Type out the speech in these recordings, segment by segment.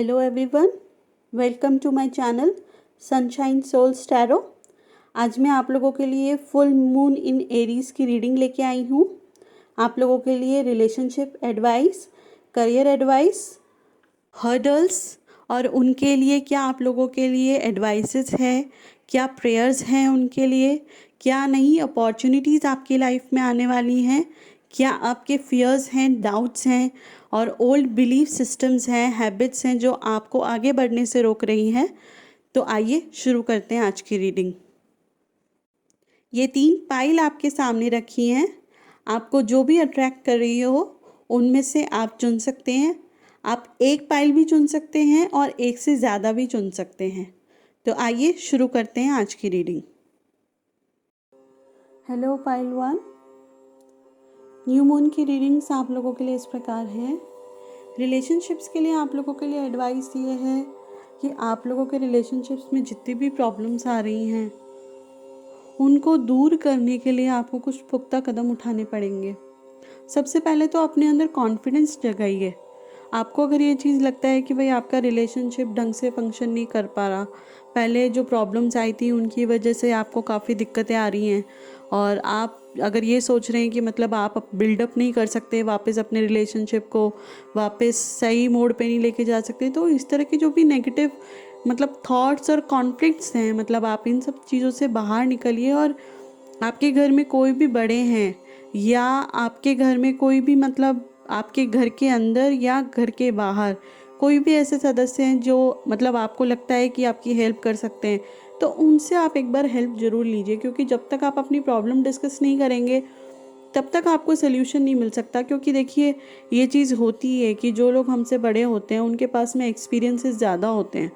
Hello everyone, welcome to my channel Sunshine Souls Tarot. आज मैं आप लोगों के लिए फुल मून इन एरीज़ की रीडिंग लेके आई हूँ। आप लोगों के लिए relationship advice, career advice, hurdles और उनके लिए क्या आप लोगों के लिए एडवाइसेस है, क्या प्रेयर्स हैं उनके लिए, क्या नई अपॉर्चुनिटीज़ आपकी लाइफ में आने वाली हैं, क्या आपके फियर्स हैं, डाउट्स हैं और ओल्ड बिलीफ सिस्टम्स हैं, हैबिट्स हैं जो आपको आगे बढ़ने से रोक रही हैं। तो आइए शुरू करते हैं आज की रीडिंग। ये 3 पाइल आपके सामने रखी हैं। आपको जो भी अट्रैक्ट कर रही हो उनमें से आप चुन सकते हैं। आप एक पाइल भी चुन सकते हैं और एक से ज़्यादा भी चुन सकते हैं। तो आइए शुरू करते हैं आज की reading. Hello pile 1, new moon की रीडिंग्स आप लोगों के लिए इस प्रकार है। रिलेशनशिप्स के लिए आप लोगों के लिए एडवाइस ये है कि आप लोगों के रिलेशनशिप्स में जितनी भी प्रॉब्लम्स आ रही हैं उनको दूर करने के लिए आपको कुछ पुख्ता कदम उठाने पड़ेंगे। सबसे पहले तो अपने अंदर कॉन्फिडेंस जगाइए। आपको अगर ये चीज़ लगता है कि भाई आपका रिलेशनशिप ढंग से फंक्शन नहीं कर पा रहा, पहले जो प्रॉब्लम्स आई थी उनकी वजह से आपको काफ़ी दिक्कतें आ रही हैं और आप अगर ये सोच रहे हैं कि मतलब आप बिल्डअप नहीं कर सकते वापस अपने रिलेशनशिप को, वापस सही मोड पे नहीं लेके जा सकते, तो इस तरह के जो भी नेगेटिव मतलब थॉट्स और कॉन्फ्लिक्ट्स हैं, मतलब आप इन सब चीज़ों से बाहर निकलिए। और आपके घर में कोई भी बड़े हैं या आपके घर में कोई भी मतलब आपके घर के अंदर या घर के बाहर कोई भी ऐसे सदस्य हैं जो मतलब आपको लगता है कि आपकी हेल्प कर सकते हैं, तो उनसे आप एक बार हेल्प ज़रूर लीजिए। क्योंकि जब तक आप अपनी प्रॉब्लम डिस्कस नहीं करेंगे तब तक आपको सोल्यूशन नहीं मिल सकता। क्योंकि देखिए, ये चीज़ होती है कि जो लोग हमसे बड़े होते हैं उनके पास में एक्सपीरियंसेस ज़्यादा होते हैं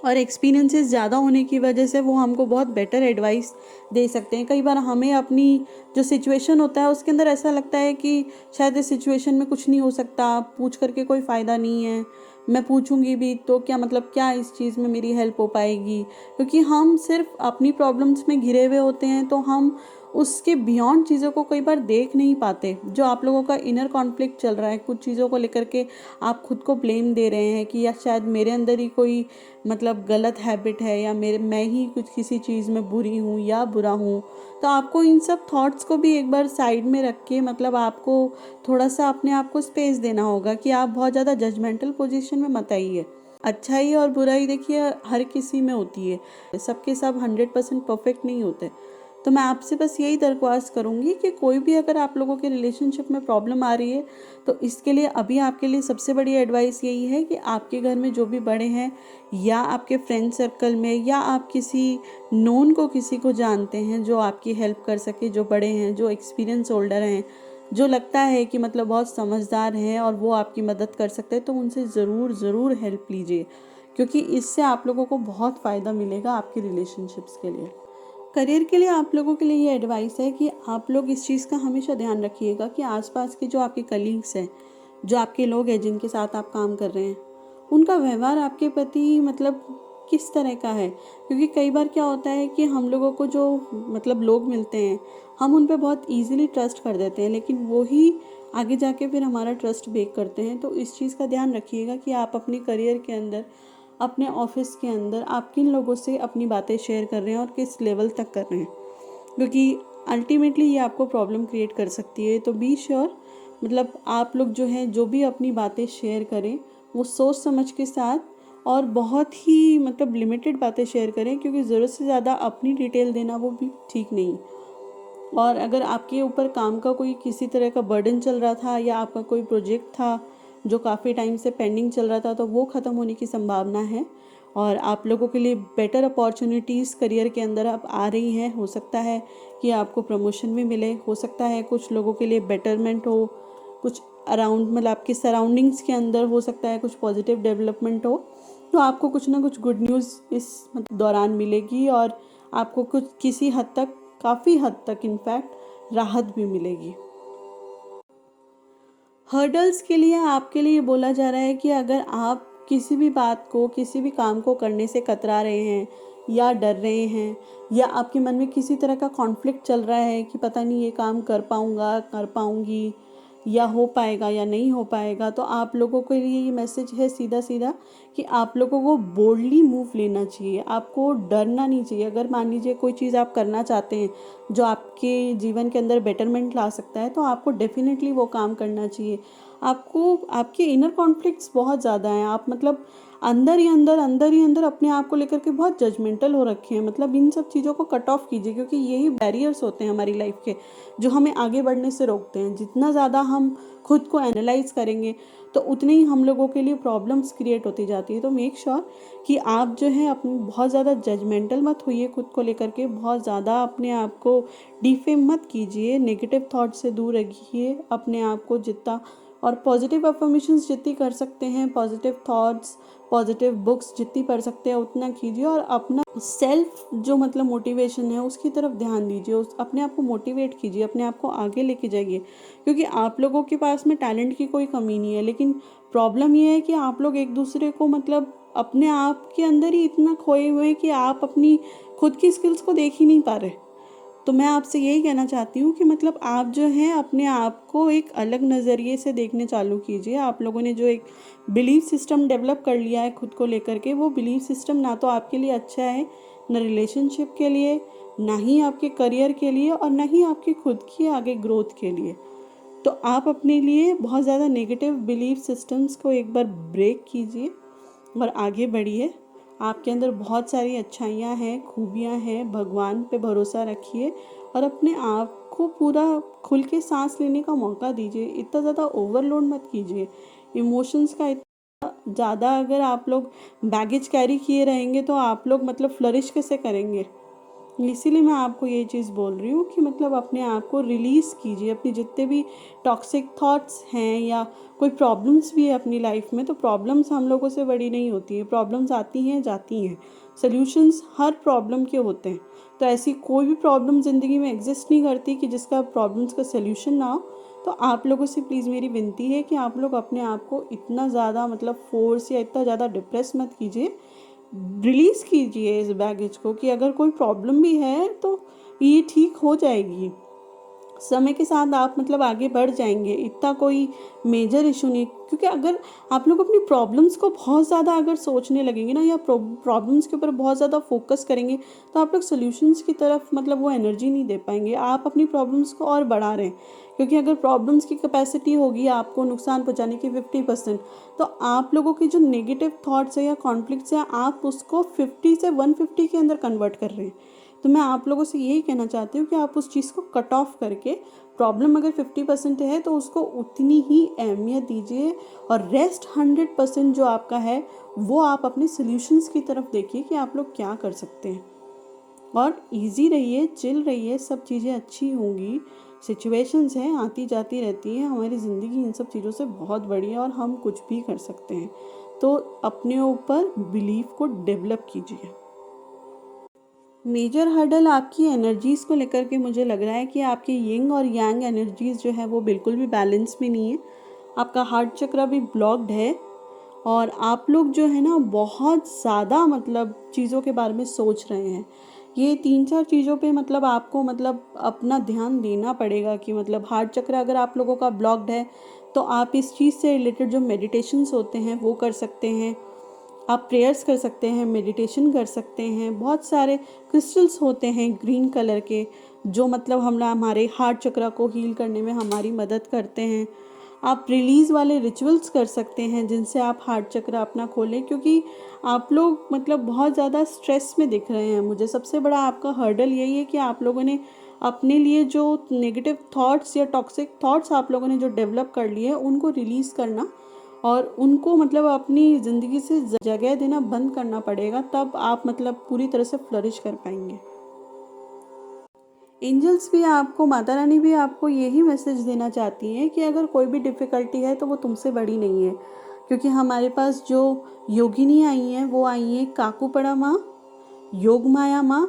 और एक्सपीरियंसेस ज़्यादा होने की वजह से वो हमको बहुत बेटर एडवाइस दे सकते हैं। कई बार हमें अपनी जो सिचुएशन होता है उसके अंदर ऐसा लगता है कि शायद इस सिचुएशन में कुछ नहीं हो सकता, पूछ करके कोई फ़ायदा नहीं है, मैं पूछूंगी भी तो क्या मतलब क्या इस चीज़ में मेरी हेल्प हो पाएगी। क्योंकि हम सिर्फ अपनी प्रॉब्लम्स में घिरे हुए होते हैं तो हम उसके बियॉन्ड चीज़ों को कई बार देख नहीं पाते। जो आप लोगों का इनर कॉन्फ्लिक्ट चल रहा है, कुछ चीज़ों को लेकर के आप खुद को ब्लेम दे रहे हैं कि या शायद मेरे अंदर ही कोई मतलब गलत हैबिट है या मैं ही कुछ किसी चीज़ में बुरी हूँ या बुरा हूँ। तो आपको इन सब थॉट्स को भी एक बार साइड में रख के मतलब आपको थोड़ा सा अपने आप को स्पेस देना होगा कि आप बहुत ज़्यादा जजमेंटल पोजीशन में मत आइए। अच्छाई और बुराई देखिए हर किसी में होती है, सबके सब 100% परफेक्ट नहीं होते। तो मैं आपसे बस यही दरख्वास्त करूँगी कि कोई भी अगर आप लोगों के रिलेशनशिप में प्रॉब्लम आ रही है तो इसके लिए अभी आपके लिए सबसे बड़ी एडवाइस यही है कि आपके घर में जो भी बड़े हैं या आपके फ्रेंड सर्कल में या आप किसी नोन को किसी को जानते हैं जो आपकी हेल्प कर सके, जो बड़े हैं, जो एक्सपीरियंस होल्डर हैं, जो लगता है कि मतलब बहुत समझदार हैं और वो आपकी मदद कर सकते हैं, तो उनसे ज़रूर ज़रूर हेल्प लीजिए। क्योंकि इससे आप लोगों को बहुत फ़ायदा मिलेगा आपके रिलेशनशिप्स के लिए। करियर के लिए आप लोगों के लिए ये एडवाइस है कि आप लोग इस चीज़ का हमेशा ध्यान रखिएगा कि आसपास के जो आपके कलीग्स हैं, जो आपके लोग हैं जिनके साथ आप काम कर रहे हैं, उनका व्यवहार आपके प्रति मतलब किस तरह का है। क्योंकि कई बार क्या होता है कि हम लोगों को जो मतलब लोग मिलते हैं हम उन पे बहुत ईजिली ट्रस्ट कर देते हैं, लेकिन वो ही आगे जाके फिर हमारा ट्रस्ट ब्रेक करते हैं। तो इस चीज़ का ध्यान रखिएगा कि आप अपनी करियर के अंदर, अपने ऑफिस के अंदर आप किन लोगों से अपनी बातें शेयर कर रहे हैं और किस लेवल तक कर रहे हैं। क्योंकि अल्टीमेटली ये आपको प्रॉब्लम क्रिएट कर सकती है। तो बी श्योर मतलब आप लोग जो हैं जो भी अपनी बातें शेयर करें वो सोच समझ के साथ और बहुत ही मतलब लिमिटेड बातें शेयर करें। क्योंकि ज़रूरत से ज़्यादा अपनी डिटेल देना वो भी ठीक नहीं। और अगर आपके ऊपर काम का कोई किसी तरह का बर्डन चल रहा था या आपका कोई प्रोजेक्ट था जो काफ़ी टाइम से पेंडिंग चल रहा था तो वो ख़त्म होने की संभावना है और आप लोगों के लिए बेटर अपॉर्चुनिटीज़ करियर के अंदर अब आ रही हैं। हो सकता है कि आपको प्रमोशन भी मिले, हो सकता है कुछ लोगों के लिए बेटरमेंट हो, कुछ अराउंड मतलब आपके सराउंडिंग्स के अंदर हो सकता है कुछ पॉजिटिव डेवलपमेंट हो। तो आपको कुछ ना कुछ गुड न्यूज़ इस दौरान मिलेगी और आपको कुछ किसी हद तक, काफ़ी हद तक इनफैक्ट राहत भी मिलेगी। हर्डल्स के लिए आपके लिए बोला जा रहा है कि अगर आप किसी भी बात को, किसी भी काम को करने से कतरा रहे हैं या डर रहे हैं या आपके मन में किसी तरह का कॉन्फ्लिक्ट चल रहा है कि पता नहीं ये काम कर पाऊँगा, कर पाऊँगी, या हो पाएगा या नहीं हो पाएगा। तो आप लोगों के लिए ये मैसेज है सीधा सीधा कि आप लोगों को बोल्डली मूव लेना चाहिए, आपको डरना नहीं चाहिए। अगर मान लीजिए कोई चीज़ आप करना चाहते हैं जो आपके जीवन के अंदर बेटरमेंट ला सकता है, तो आपको डेफिनेटली वो काम करना चाहिए। आपको आपके इनर कॉन्फ्लिक्ट्स बहुत ज़्यादा हैं, आप मतलब अंदर ही अंदर अपने आप को लेकर के बहुत जजमेंटल हो रखे हैं। मतलब इन सब चीज़ों को कट ऑफ कीजिए, क्योंकि यही बैरियर्स होते हैं हमारी लाइफ के जो हमें आगे बढ़ने से रोकते हैं। जितना ज़्यादा हम खुद को एनालाइज करेंगे तो उतने ही हम लोगों के लिए प्रॉब्लम्स क्रिएट होती जाती है। तो मेक श्योर कि आप जो है अपनी बहुत ज़्यादा जजमेंटल मत होइए, खुद को लेकर के बहुत ज़्यादा अपने आप को डिफेम मत कीजिए, नेगेटिव थॉट से दूर रखिए अपने आप को जितना, और पॉजिटिव अफर्मेशंस जितनी कर सकते हैं, पॉजिटिव थॉट्स, पॉजिटिव बुक्स जितनी पढ़ सकते हैं उतना कीजिए। और अपना सेल्फ जो मतलब मोटिवेशन है उसकी तरफ ध्यान दीजिए, उस अपने आप को मोटिवेट कीजिए, अपने आप को आगे लेके जाइए। क्योंकि आप लोगों के पास में टैलेंट की कोई कमी नहीं है, लेकिन प्रॉब्लम ये है कि आप लोग एक दूसरे को मतलब अपने आप के अंदर ही इतना खोए हुए हैं कि आप अपनी खुद की स्किल्स को देख ही नहीं पा रहे। तो मैं आपसे यही कहना चाहती हूँ कि मतलब आप जो हैं अपने आप को एक अलग नज़रिए से देखने चालू कीजिए। आप लोगों ने जो एक बिलीफ सिस्टम डेवलप कर लिया है खुद को लेकर के, वो बिलीफ सिस्टम ना तो आपके लिए अच्छा है, ना रिलेशनशिप के लिए, ना ही आपके करियर के लिए, और ना ही आपकी खुद की आगे ग्रोथ के लिए। तो आप अपने लिए बहुत ज़्यादा नेगेटिव बिलीफ सिस्टम्स को एक बार ब्रेक कीजिए और आगे बढ़िए। आपके अंदर बहुत सारी अच्छाइयाँ हैं, खूबियाँ हैं, भगवान पे भरोसा रखिए और अपने आप को पूरा खुल के सांस लेने का मौका दीजिए। इतना ज़्यादा ओवरलोड मत कीजिए इमोशंस का। इतना ज़्यादा अगर आप लोग बैगेज कैरी किए रहेंगे तो आप लोग मतलब फ्लरिश कैसे करेंगे। इसीलिए मैं आपको ये चीज़ बोल रही हूँ कि मतलब अपने आप को रिलीज़ कीजिए। अपने जितने भी टॉक्सिक थॉट्स हैं या कोई प्रॉब्लम्स भी है अपनी लाइफ में, तो प्रॉब्लम्स हम लोगों से बड़ी नहीं होती है, प्रॉब्लम्स आती हैं जाती हैं, सल्यूशंस हर प्रॉब्लम के होते हैं। तो ऐसी कोई भी प्रॉब्लम ज़िंदगी में एग्जिस्ट नहीं करती कि जिसका प्रॉब्लम्स का सल्यूशन ना हो। तो आप लोगों से प्लीज़ मेरी विनती है कि आप लोग अपने आप को इतना ज़्यादा मतलब फोर्स या इतना ज़्यादा डिप्रेस मत कीजिए। रिलीज़ कीजिए इस बैगेज को कि अगर कोई प्रॉब्लम भी है तो ये ठीक हो जाएगी, समय के साथ आप मतलब आगे बढ़ जाएंगे। इतना कोई मेजर इशू नहीं, क्योंकि अगर आप लोग अपनी प्रॉब्लम्स को बहुत ज़्यादा अगर सोचने लगेंगे ना, या प्रॉब्लम्स के ऊपर बहुत ज़्यादा फोकस करेंगे, तो आप लोग सोल्यूशंस की तरफ मतलब वो एनर्जी नहीं दे पाएंगे। आप अपनी प्रॉब्लम्स को और बढ़ा रहे हैं, क्योंकि अगर प्रॉब्लम्स की कैपेसिटी होगी आपको नुकसान पहुंचाने की 50%, तो आप लोगों की जो नेगेटिव थॉट्स है या कॉन्फ्लिक्ट्स है, आप उसको 50 से 150 के अंदर कन्वर्ट कर रहे हैं। तो मैं आप लोगों से यही कहना चाहती हूँ कि आप उस चीज़ को कट ऑफ करके, प्रॉब्लम अगर 50% है तो उसको उतनी ही अहमियत दीजिए, और रेस्ट 100% जो आपका है वो आप अपने सॉल्यूशंस की तरफ देखिए कि आप लोग क्या कर सकते हैं। और इजी रहिए, चिल रहिए, सब चीज़ें अच्छी होंगी। सिचुएशंस हैं, आती जाती रहती हैं, हमारी ज़िंदगी इन सब चीज़ों से बहुत बड़ी है और हम कुछ भी कर सकते हैं। तो अपने ऊपर बिलीफ को डेवलप कीजिए। मेजर हर्डल आपकी एनर्जीज़ को लेकर के मुझे लग रहा है कि आपकी यिंग और यांग एनर्जीज़ जो है वो बिल्कुल भी बैलेंस में नहीं है। आपका हार्ट चक्र भी ब्लॉक्ड है, और आप लोग जो है ना बहुत ज़्यादा मतलब चीज़ों के बारे में सोच रहे हैं। ये 3-4 चीज़ों पे मतलब आपको मतलब अपना ध्यान देना पड़ेगा कि मतलब हार्ट चक्र अगर आप लोगों का ब्लॉक्ड है तो आप इस चीज़ से रिलेटेड जो मेडिटेशंस होते हैं वो कर सकते हैं। आप प्रेयर्स कर सकते हैं, मेडिटेशन कर सकते हैं। बहुत सारे क्रिस्टल्स होते हैं ग्रीन कलर के जो मतलब हमारे हार्ट चक्र को हील करने में हमारी मदद करते हैं। आप रिलीज़ वाले रिचुअल्स कर सकते हैं जिनसे आप हार्ट चक्र अपना खोलें, क्योंकि आप लोग मतलब बहुत ज़्यादा स्ट्रेस में दिख रहे हैं मुझे। सबसे बड़ा आपका हर्डल यही है कि आप लोगों ने अपने लिए जो नेगेटिव थॉट्स या टॉक्सिक थॉट्स आप लोगों ने जो डेवलप कर लिए हैं उनको रिलीज़ करना, और उनको मतलब अपनी ज़िंदगी से जगह देना बंद करना पड़ेगा। तब आप मतलब पूरी तरह से फ्लरिश कर पाएंगे। एंजल्स भी आपको, माता रानी भी आपको यही मैसेज देना चाहती हैं कि अगर कोई भी डिफ़िकल्टी है तो वो तुमसे बड़ी नहीं है। क्योंकि हमारे पास जो योगिनी आई हैं वो आई हैं काकूपड़ा माँ, योग माया माँ।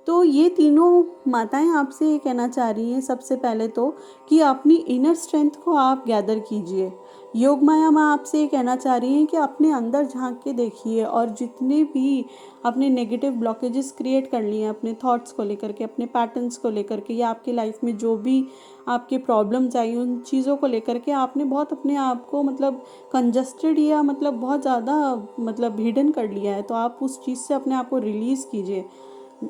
तो ये तीनों माताएं आपसे ये कहना चाह रही हैं सबसे पहले तो कि अपनी इनर स्ट्रेंथ को आप गैदर कीजिए। योग माया माँ आपसे ये कहना चाह रही हैं कि अपने अंदर झांक के देखिए और जितने भी अपने नेगेटिव ब्लॉकेजेस क्रिएट कर लिए हैं अपने थॉट्स को लेकर के, अपने पैटर्न्स को लेकर के, या आपकी लाइफ में जो भी आपके प्रॉब्लम्स आई उन चीज़ों को लेकर के आपने बहुत अपने आप को मतलब कंजस्टेड या मतलब बहुत ज़्यादा मतलब हिडन कर लिया है, तो आप उस चीज़ से अपने आप को रिलीज़ कीजिए।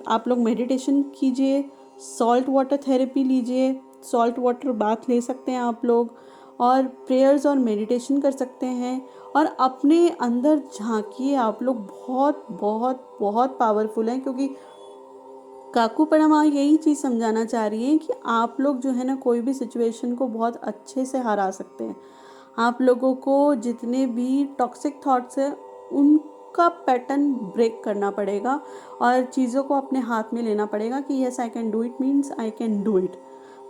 आप लोग मेडिटेशन कीजिए, सॉल्ट वाटर थेरेपी लीजिए, सॉल्ट वाटर बाथ ले सकते हैं आप लोग, और प्रेयर्स और मेडिटेशन कर सकते हैं, और अपने अंदर झांकिए। आप लोग बहुत बहुत बहुत पावरफुल हैं, क्योंकि काकू परमा यही चीज़ समझाना चाह रही हैं कि आप लोग जो है ना कोई भी सिचुएशन को बहुत अच्छे से हरा सकते हैं। आप लोगों को जितने भी टॉक्सिक थॉट्स हैं उनका पैटर्न ब्रेक करना पड़ेगा और चीज़ों को अपने हाथ में लेना पड़ेगा कि yes I can do it, means I can do it.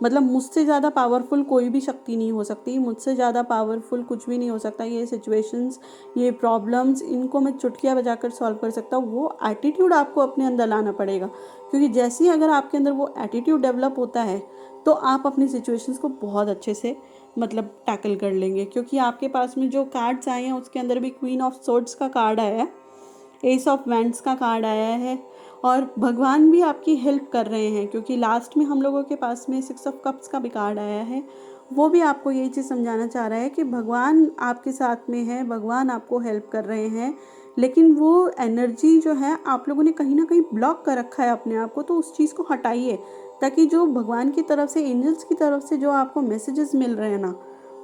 मतलब मुझसे ज़्यादा पावरफुल कोई भी शक्ति नहीं हो सकती, मुझसे ज़्यादा पावरफुल कुछ भी नहीं हो सकता। ये सिचुएशंस, ये प्रॉब्लम्स, इनको मैं चुटकियाँ बजाकर सॉल्व कर सकता हूँ। वो एटीट्यूड आपको अपने अंदर लाना पड़ेगा, क्योंकि जैसे ही अगर आपके अंदर वो एटीट्यूड डेवलप होता है तो आप अपनी सिचुएशंस को बहुत अच्छे से मतलब टैकल कर लेंगे। क्योंकि आपके पास में जो कार्ड्स आए हैं उसके अंदर भी क्वीन ऑफ सोर्ड्स का कार्ड आया है, एस ऑफ वैंड्स का कार्ड आया है, और भगवान भी आपकी हेल्प कर रहे हैं, क्योंकि लास्ट में हम लोगों के पास में 6 ऑफ कप्स का भी कार्ड आया है। वो भी आपको यही चीज़ समझाना चाह रहा है कि भगवान आपके साथ में है, भगवान आपको हेल्प कर रहे हैं, लेकिन वो एनर्जी जो है आप लोगों ने कहीं ना कहीं ब्लॉक कर रखा है अपने आप को, तो उस चीज़ को हटाइए, ताकि जो भगवान की तरफ से, एंजल्स की तरफ से जो आपको मैसेजेस मिल रहे हैं ना,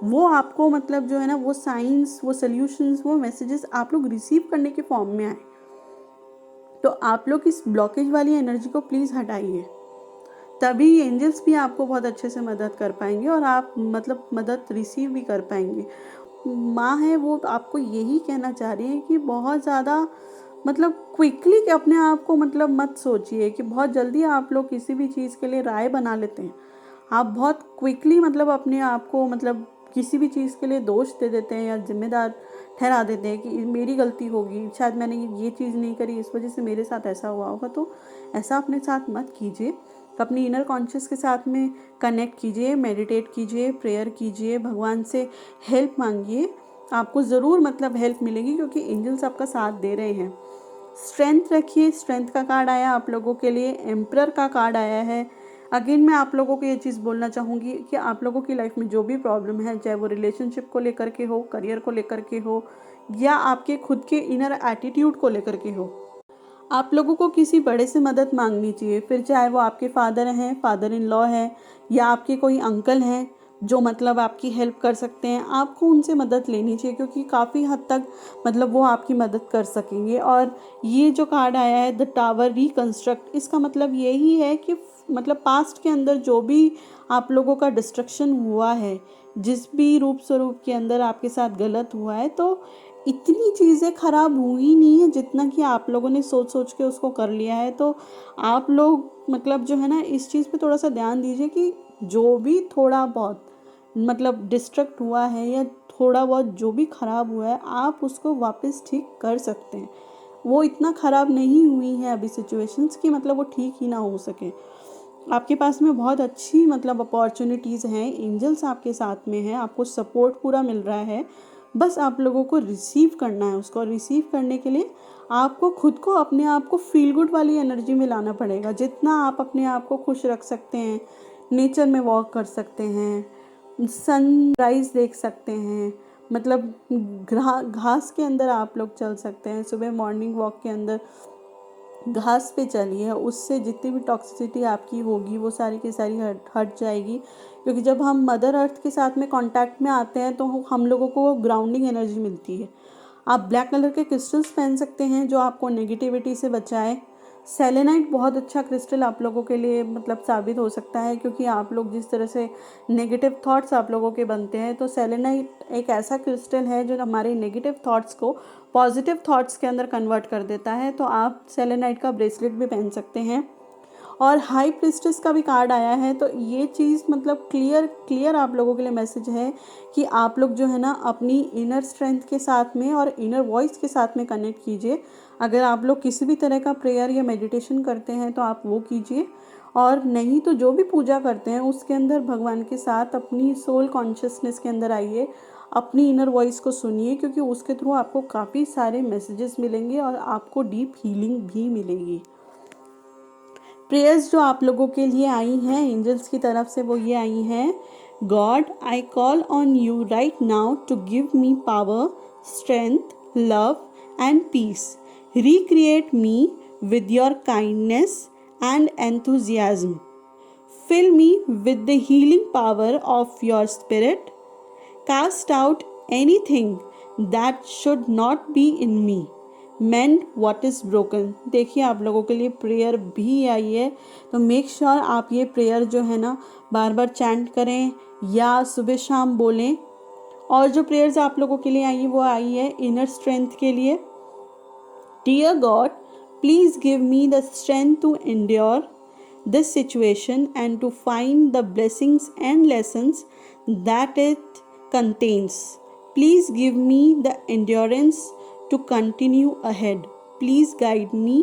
वो आपको मतलब जो है ना वो साइंस, वो सल्यूशंस, वो मैसेजेस आप लोग रिसीव करने के फॉर्म में आए। तो आप लोग इस ब्लॉकेज वाली एनर्जी को प्लीज़ हटाइए, तभी एंजल्स भी आपको बहुत अच्छे से मदद कर पाएंगे और आप मतलब मदद रिसीव भी कर पाएंगे। माँ है वो आपको यही कहना चाह रही है कि बहुत ज़्यादा मतलब क्विकली कि अपने आप को मतलब मत सोचिए कि बहुत जल्दी आप लोग किसी भी चीज़ के लिए राय बना लेते हैं। आप बहुत क्विकली मतलब अपने आप को मतलब किसी भी चीज़ के लिए दोष दे देते हैं या जिम्मेदार ठहरा देते हैं कि मेरी गलती होगी, शायद मैंने ये चीज़ नहीं करी, इस वजह से मेरे साथ ऐसा हुआ होगा। तो ऐसा अपने साथ मत कीजिए। अपनी इनर कॉन्शियस के साथ में कनेक्ट कीजिए, मेडिटेट कीजिए, प्रेयर कीजिए, भगवान से हेल्प मांगिए। आपको ज़रूर मतलब हेल्प मिलेगी, क्योंकि एंजल्स आपका साथ दे रहे हैं। स्ट्रेंथ रखिए, स्ट्रेंथ का कार्ड आया आप लोगों के लिए, एम्परर का कार्ड आया है। अगेन मैं आप लोगों को ये चीज़ बोलना चाहूँगी कि आप लोगों की लाइफ में जो भी प्रॉब्लम है, चाहे वो रिलेशनशिप को लेकर के हो, करियर को लेकर के हो, या आपके खुद के इनर एटीट्यूड को लेकर के हो, आप लोगों को किसी बड़े से मदद मांगनी चाहिए। फिर चाहे वो आपके फादर हैं, फादर इन लॉ हैं, या आपके कोई अंकल हैं जो मतलब आपकी हेल्प कर सकते हैं, आपको उनसे मदद लेनी चाहिए, क्योंकि काफ़ी हद तक मतलब वो आपकी मदद कर सकेंगे। और ये जो कार्ड आया है द टावर रिकंस्ट्रक्ट, इसका मतलब यही है कि मतलब पास्ट के अंदर जो भी आप लोगों का डिस्ट्रक्शन हुआ है, जिस भी रूप स्वरूप के अंदर आपके साथ गलत हुआ है, तो इतनी चीज़ें ख़राब हुई नहीं है जितना कि आप लोगों ने सोच सोच के उसको कर लिया है। तो आप लोग मतलब जो है ना इस चीज़ पे थोड़ा सा ध्यान दीजिए कि जो भी थोड़ा बहुत मतलब डिस्ट्रक्ट हुआ है या थोड़ा बहुत जो भी ख़राब हुआ है, आप उसको वापस ठीक कर सकते हैं। वो इतना ख़राब नहीं हुई है अभी सिचुएशंस कि मतलब वो ठीक ही ना हो सके। आपके पास में बहुत अच्छी मतलब अपॉर्चुनिटीज़ हैं, एंजल्स आपके साथ में हैं, आपको सपोर्ट पूरा मिल रहा है। बस आप लोगों को रिसीव करना है उसको। रिसीव करने के लिए आपको खुद को, अपने आप को फील गुड वाली एनर्जी में लाना पड़ेगा। जितना आप अपने आप को खुश रख सकते हैं, नेचर में वॉक कर सकते हैं, सनराइज़ देख सकते हैं, मतलब घास के अंदर आप लोग चल सकते हैं, सुबह मॉर्निंग वॉक के अंदर घास पे चलिए, उससे जितनी भी टॉक्सिसिटी आपकी होगी वो सारी की सारी हट जाएगी। क्योंकि जब हम मदर अर्थ के साथ में कांटेक्ट में आते हैं तो हम लोगों को ग्राउंडिंग एनर्जी मिलती है। आप ब्लैक कलर के क्रिस्टल्स पहन सकते हैं जो आपको नेगेटिविटी से बचाए। सेलेनाइट बहुत अच्छा क्रिस्टल आप लोगों के लिए मतलब साबित हो सकता है, क्योंकि आप लोग जिस तरह से नेगेटिव थॉट्स आप लोगों के बनते हैं, तो सेलेनाइट एक ऐसा क्रिस्टल है जो हमारे नेगेटिव थॉट्स को पॉजिटिव थॉट्स के अंदर कन्वर्ट कर देता है। तो आप सेलेनाइट का ब्रेसलेट भी पहन सकते हैं। और हाई प्रिस्टेस का भी कार्ड आया है, तो ये चीज़ मतलब क्लियर आप लोगों के लिए मैसेज है कि आप लोग जो है ना अपनी इनर स्ट्रेंथ के साथ में और इनर वॉइस के साथ में कनेक्ट कीजिए। अगर आप लोग किसी भी तरह का प्रेयर या मेडिटेशन करते हैं तो आप वो कीजिए, और नहीं तो जो भी पूजा करते हैं उसके अंदर भगवान के साथ अपनी सोल कॉन्शियसनेस के अंदर आइए। अपनी इनर वॉइस को सुनिए, क्योंकि उसके थ्रू आपको काफ़ी सारे मैसेजेस मिलेंगे और आपको डीप हीलिंग भी मिलेगी। प्रेयर्स जो आप लोगों के लिए आई हैं एंजल्स की तरफ से वो ये आई हैं, God I call on you right now to give me power, strength, love and peace. Recreate me with your kindness and enthusiasm. Fill me with the healing power of your spirit. Cast out anything that should not be in me. Mend what is broken. देखिए आप लोगों के लिए prayer भी आई है, तो make sure आप ये प्रेयर जो है ना बार बार चैंट करें या सुबह शाम बोलें। और जो प्रेयर्स आप लोगों के लिए आई है वो आई है इनर स्ट्रेंथ के लिए। Dear God, please give me the strength to endure this situation and to find the blessings and lessons that it contains. Please give me the endurance to continue ahead. Please guide me,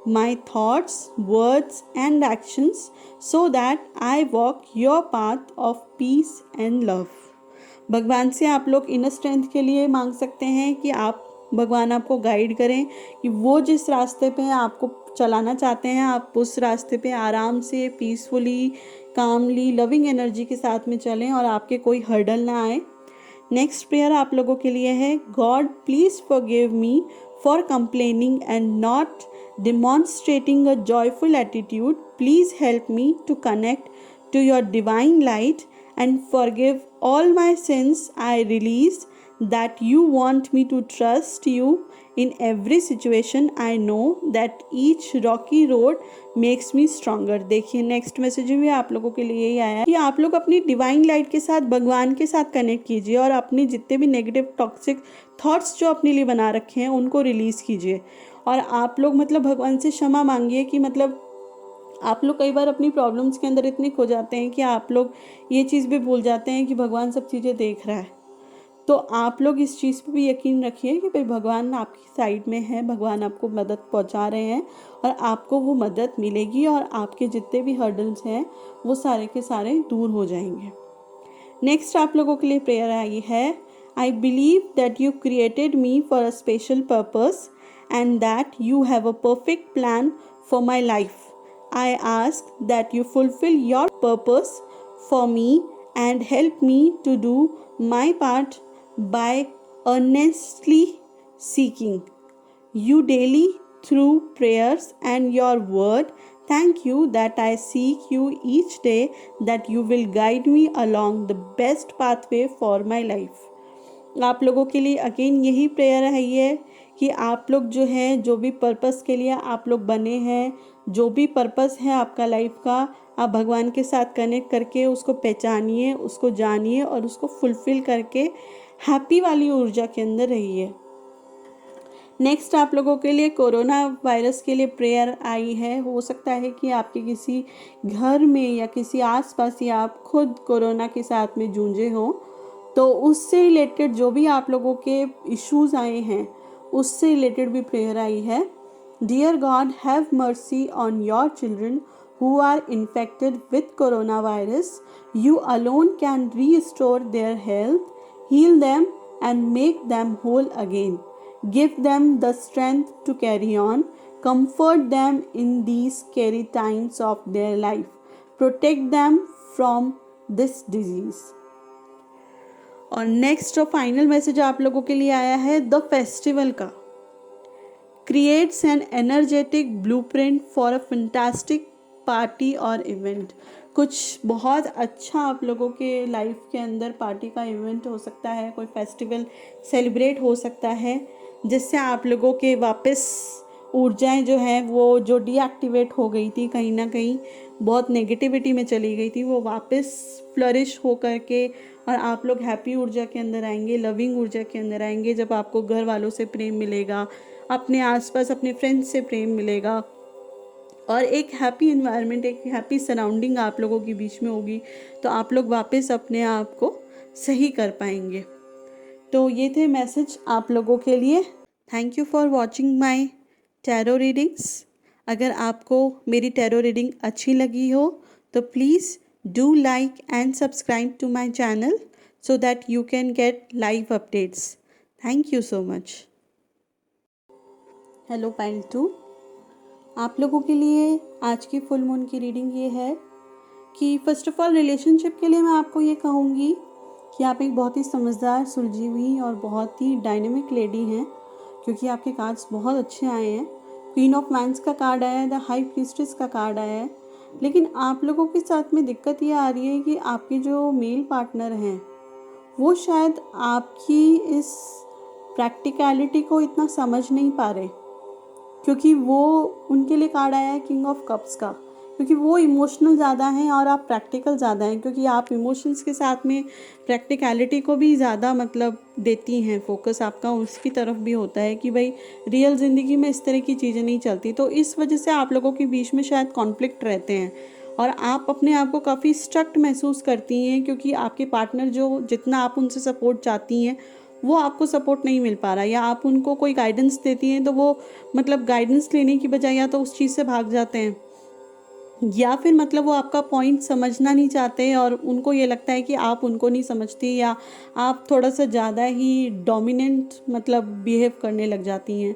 my thoughts, words, and actions so that I walk your path of peace and love. भगवान से आप लोग inner strength के लिए मांग सकते हैं कि आप भगवान आपको गाइड करें कि वो जिस रास्ते पे आपको चलाना चाहते हैं आप उस रास्ते पे आराम से पीसफुली, कामली, लविंग एनर्जी के साथ में चलें और आपके कोई हर्डल ना आए। नेक्स्ट प्रेयर आप लोगों के लिए है, God please forgive me for complaining and not demonstrating a joyful attitude. Please help me to connect to your divine light and forgive all my sins. I release that you want me to trust you in every situation. I know that each rocky road makes me stronger. देखिए next message भी आप लोगों के लिए यही आया है कि आप लोग अपनी डिवाइन लाइट के साथ, भगवान के साथ कनेक्ट कीजिए और अपने जितने भी नेगेटिव टॉक्सिक थॉट्स जो अपने लिए बना रखे हैं उनको रिलीज़ कीजिए। और आप लोग मतलब भगवान से क्षमा मांगिए कि मतलब आप लोग कई बार अपनी प्रॉब्लम्स के अंदर इतने खो जाते हैं कि आप लोग ये चीज़ भी भूल जाते हैं कि भगवान सब चीज़ें देख रहा है। तो आप लोग इस चीज़ पे भी यकीन रखिए कि भाई भगवान आपकी साइड में है, भगवान आपको मदद पहुंचा रहे हैं और आपको वो मदद मिलेगी और आपके जितने भी हर्डल्स हैं वो सारे के सारे दूर हो जाएंगे। नेक्स्ट आप लोगों के लिए प्रेयर आई है, I believe that you created me for a special purpose and that you have a perfect plan for my life. I ask that you fulfill your purpose for me and help me to do my part by earnestly seeking you daily through prayers and your word. Thank you that I seek you each day, that you will guide me along the best pathway for my life. आप लोगों के लिए again यही prayer है ये कि आप लोग जो है, जो भी पर्पस के लिए आप लोग बने हैं, जो भी पर्पस है आपका लाइफ का, आप भगवान के साथ कनेक्ट करके उसको पहचानिए, उसको जानिए और उसको फुलफ़िल करके हैप्पी वाली ऊर्जा के अंदर रहिए। नेक्स्ट आप लोगों के लिए कोरोना वायरस के लिए प्रेयर आई है। हो सकता है कि आपके किसी घर में या किसी आसपास या आप खुद कोरोना के साथ में जूझे हों, तो उससे रिलेटेड जो भी आप लोगों के इश्यूज़ आए हैं उससे रिलेटेड भी प्रेयर आई है। Dear God, have mercy on your children who are infected with corona virus. You alone can restore their health, heal them and make them whole again. Give them the strength to carry on, comfort them in these scary times of their life, protect them from this disease. और next और final message आप लोगों के लिए आया है the festival का, creates an energetic blueprint for a fantastic party और इवेंट। कुछ बहुत अच्छा आप लोगों के लाइफ के अंदर पार्टी का इवेंट हो सकता है, कोई फेस्टिवल सेलिब्रेट हो सकता है जिससे आप लोगों के वापस ऊर्जाएं जो हैं वो जो डीएक्टिवेट हो गई थी, कहीं ना कहीं बहुत नेगेटिविटी में चली गई थी, वो वापस फ्लरिश हो करके और आप लोग हैप्पी ऊर्जा के अंदर आएंगे, लविंग ऊर्जा के अंदर आएंगे। जब आपको घर वालों से प्रेम मिलेगा, अपने आसपास अपने फ्रेंड्स से प्रेम मिलेगा और एक हैप्पी इन्वायरमेंट, एक हैप्पी सराउंडिंग आप लोगों के बीच में होगी, तो आप लोग वापस अपने आप को सही कर पाएंगे। तो ये थे मैसेज आप लोगों के लिए। Thank you for watching my tarot readings. अगर आपको मेरी टैरो रीडिंग अच्छी लगी हो तो please do like and subscribe to my channel so that you can get live updates. Thank you so much. Hello pile 2, आप लोगों के लिए आज की फुल मून की रीडिंग ये है कि फर्स्ट ऑफ ऑल रिलेशनशिप के लिए मैं आपको ये कहूँगी कि आप एक बहुत ही समझदार, सुलझी हुई और बहुत ही डायनेमिक लेडी हैं, क्योंकि आपके कार्ड्स बहुत अच्छे आए हैं। क्वीन ऑफ वांड्स का कार्ड आया है, द हाई प्रीस्टेस का कार्ड आया है। लेकिन आप लोगों के साथ में दिक्कत ये आ रही है कि आपके जो मेल पार्टनर हैं वो शायद आपकी इस प्रैक्टिकलिटी को इतना समझ नहीं पा रहे, क्योंकि वो उनके लिए कार्ड आया है किंग ऑफ कप्स का, क्योंकि वो इमोशनल ज़्यादा हैं और आप प्रैक्टिकल ज़्यादा हैं, क्योंकि आप इमोशंस के साथ में प्रैक्टिकलिटी को भी ज़्यादा मतलब देती हैं। फोकस आपका उसकी तरफ भी होता है कि भाई रियल ज़िंदगी में इस तरह की चीज़ें नहीं चलती। तो इस वजह से आप लोगों के बीच में शायद कॉन्फ्लिक्ट रहते हैं और आप अपने आप को काफ़ी स्ट्रक्ट महसूस करती हैं, क्योंकि आपके पार्टनर जो जितना आप उनसे सपोर्ट चाहती हैं वो आपको सपोर्ट नहीं मिल पा रहा, या आप उनको कोई गाइडेंस देती हैं तो वो मतलब गाइडेंस लेने की बजाय या तो उस चीज़ से भाग जाते हैं, या फिर मतलब वो आपका पॉइंट समझना नहीं चाहते और उनको ये लगता है कि आप उनको नहीं समझती, या आप थोड़ा सा ज़्यादा ही डोमिनेंट मतलब बिहेव करने लग जाती हैं।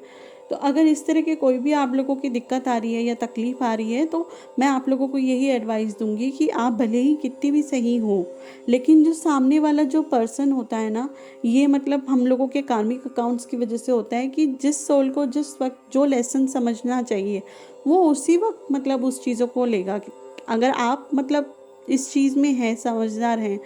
तो अगर इस तरह के कोई भी आप लोगों की दिक्कत आ रही है या तकलीफ़ आ रही है, तो मैं आप लोगों को यही एडवाइस दूंगी कि आप भले ही कितनी भी सही हो, लेकिन जो सामने वाला जो पर्सन होता है ना, ये मतलब हम लोगों के कार्मिक अकाउंट्स की वजह से होता है कि जिस सोल को जिस वक्त जो लेसन समझना चाहिए वो उसी वक्त मतलब उस चीज़ों को लेगा। अगर आप मतलब इस चीज़ में हैं, समझदार हैं,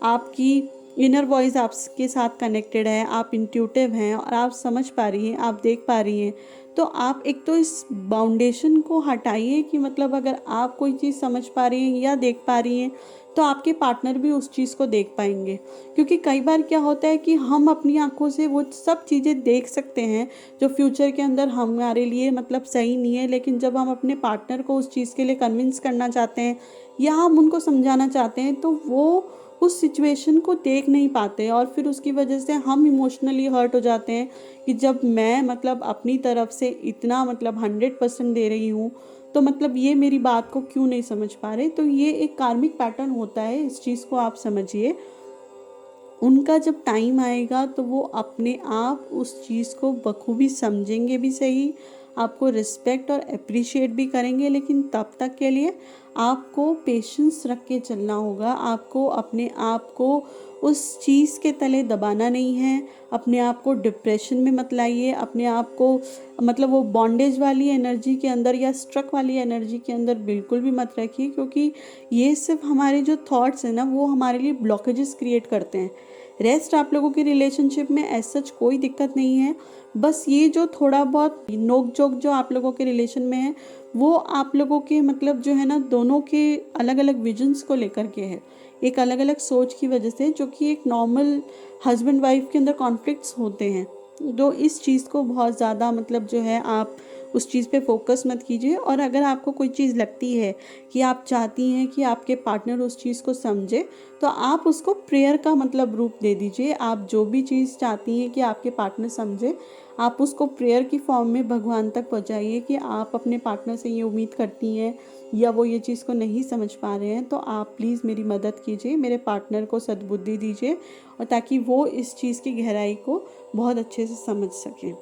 आपकी इनर वॉइस आपके साथ कनेक्टेड है, आप इंट्यूटिव हैं और आप समझ पा रही हैं, आप देख पा रही हैं, तो आप एक तो इस बाउंडेशन को हटाइए कि मतलब अगर आप कोई चीज़ समझ पा रही हैं या देख पा रही हैं तो आपके पार्टनर भी उस चीज़ को देख पाएंगे। क्योंकि कई बार क्या होता है कि हम अपनी आंखों से वो सब चीज़ें देख सकते हैं जो फ्यूचर के अंदर हमारे लिए मतलब सही नहीं है, लेकिन जब हम अपने पार्टनर को उस चीज़ के लिए कन्विंस करना चाहते हैं या हम उनको समझाना चाहते हैं तो वो उस सिचुएशन को देख नहीं पाते और फिर उसकी वजह से हम इमोशनली हर्ट हो जाते हैं कि जब मैं मतलब अपनी तरफ से इतना मतलब 100% दे रही हूँ तो मतलब ये मेरी बात को क्यों नहीं समझ पा रहे। तो ये एक कार्मिक पैटर्न होता है, इस चीज़ को आप समझिए। उनका जब टाइम आएगा तो वो अपने आप उस चीज़ को बखूबी समझेंगे भी सही, आपको रिस्पेक्ट और अप्रिशिएट भी करेंगे, लेकिन तब तक के लिए आपको पेशेंस रख के चलना होगा। आपको अपने आप को उस चीज़ के तले दबाना नहीं है, अपने आप को डिप्रेशन में मत लाइए, अपने आप को मतलब वो बॉन्डेज वाली एनर्जी के अंदर या स्ट्रक वाली एनर्जी के अंदर बिल्कुल भी मत रखिए, क्योंकि ये सिर्फ हमारे जो थॉट्स हैं ना वो हमारे लिए ब्लॉकेजेस क्रिएट करते हैं। रेस्ट आप लोगों की रिलेशनशिप में एज सच कोई दिक्कत नहीं है, बस ये जो थोड़ा बहुत नोक जोक जो आप लोगों के रिलेशन में है वो आप लोगों के मतलब जो है ना दोनों के अलग अलग विजन्स को लेकर के है, एक अलग अलग सोच की वजह से, जो कि एक नॉर्मल हस्बैंड वाइफ के अंदर कॉन्फ्लिक्ट्स होते हैं। तो इस चीज़ को बहुत ज़्यादा मतलब जो है आप उस चीज़ पे फोकस मत कीजिए। और अगर आपको कोई चीज़ लगती है कि आप चाहती हैं कि आपके पार्टनर उस चीज़ को समझे, तो आप उसको प्रेयर का मतलब रूप दे दीजिए। आप जो भी चीज़ चाहती हैं कि आपके पार्टनर समझे, आप उसको प्रेयर की फॉर्म में भगवान तक पहुंचाइए कि आप अपने पार्टनर से ये उम्मीद करती हैं या वो ये चीज़ को नहीं समझ पा रहे हैं, तो आप प्लीज़ मेरी मदद कीजिए, मेरे पार्टनर को सद्बुद्धि दीजिए, और ताकि वो इस चीज़ की गहराई को बहुत अच्छे से समझ सकें।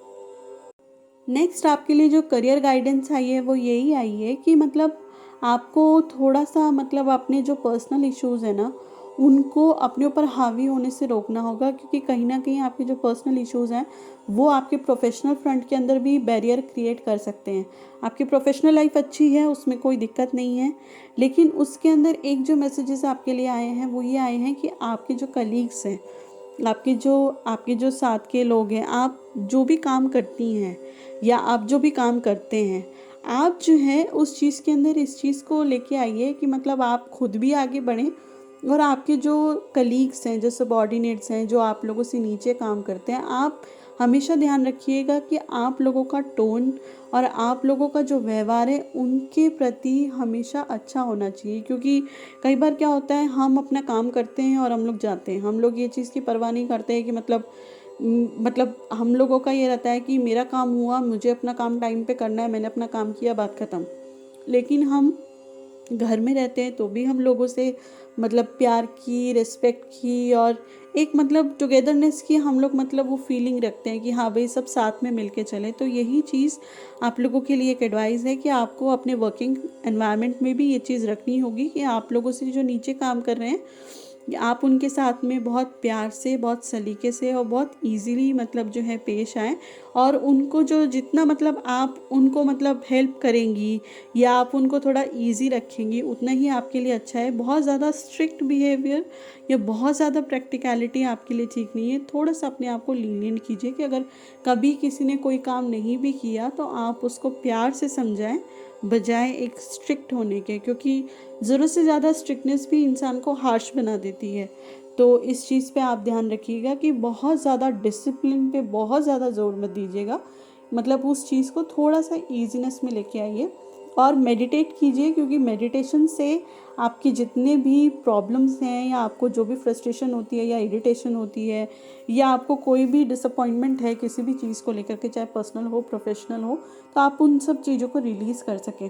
नेक्स्ट आपके लिए जो करियर गाइडेंस आई है वो यही आई है कि मतलब आपको थोड़ा सा मतलब अपने जो पर्सनल इश्यूज़ है ना उनको अपने ऊपर हावी होने से रोकना होगा, क्योंकि कहीं ना कहीं आपके जो पर्सनल इश्यूज़ हैं वो आपके प्रोफेशनल फ्रंट के अंदर भी बैरियर क्रिएट कर सकते हैं। आपकी प्रोफेशनल लाइफ अच्छी है, उसमें कोई दिक्कत नहीं है, लेकिन उसके अंदर एक जो मैसेजेस आपके लिए आए हैं वो ये आए हैं कि आपके जो कलीग्स हैं, आपके जो साथ के लोग हैं, आप जो भी काम करती हैं या आप जो भी काम करते हैं, आप जो है उस चीज़ के अंदर इस चीज़ को लेके आइए कि मतलब आप खुद भी आगे बढ़ें और आपके जो कलीग्स हैं, जो सबॉर्डिनेट्स हैं, जो आप लोगों से नीचे काम करते हैं, आप हमेशा ध्यान रखिएगा कि आप लोगों का टोन और आप लोगों का जो व्यवहार है उनके प्रति हमेशा अच्छा होना चाहिए। क्योंकि कई बार क्या होता है, हम अपना काम करते हैं और हम लोग जाते हैं, हम लोग ये चीज़ की परवाह नहीं करते हैं कि मतलब हम लोगों का ये रहता है कि मेरा काम हुआ, मुझे अपना काम टाइम पे करना है, मैंने अपना काम किया, बात ख़त्म। लेकिन हम घर में रहते हैं तो भी हम लोगों से मतलब प्यार की, रिस्पेक्ट की और एक मतलब टुगेदरनेस की हम लोग मतलब वो फीलिंग रखते हैं कि हाँ भाई सब साथ में मिलके चलें। तो यही चीज़ आप लोगों के लिए एक एडवाइस है कि आपको अपने वर्किंग एनवायरनमेंट में भी ये चीज़ रखनी होगी कि आप लोगों से जो नीचे काम कर रहे हैं आप उनके साथ में बहुत प्यार से, बहुत सलीके से और बहुत इजीली मतलब जो है पेश आएँ और उनको जो जितना मतलब आप उनको मतलब हेल्प करेंगी या आप उनको थोड़ा इजी रखेंगी उतना ही आपके लिए अच्छा है। बहुत ज़्यादा स्ट्रिक्ट बिहेवियर या बहुत ज़्यादा प्रैक्टिकलिटी आपके लिए ठीक नहीं है। थोड़ा सा अपने आप को लीनियंट कीजिए कि अगर कभी किसी ने कोई काम नहीं भी किया तो आप उसको प्यार से समझाएं बजाय एक स्ट्रिक्ट होने के, क्योंकि ज़रूरत से ज़्यादा स्ट्रिक्टनेस भी इंसान को हार्श बना देती है। तो इस चीज़ पे आप ध्यान रखिएगा कि बहुत ज़्यादा डिसिप्लिन पे बहुत ज़्यादा ज़ोर मत दीजिएगा, मतलब उस चीज़ को थोड़ा सा ईजीनेस में लेके आइए और मेडिटेट कीजिए, क्योंकि मेडिटेशन से आपकी जितने भी प्रॉब्लम्स हैं या आपको जो भी फ्रस्ट्रेशन होती है या इरिटेशन होती है या आपको कोई भी डिसअपॉइंटमेंट है किसी भी चीज़ को लेकर के, चाहे पर्सनल हो प्रोफेशनल हो, तो आप उन सब चीज़ों को रिलीज़ कर सकें।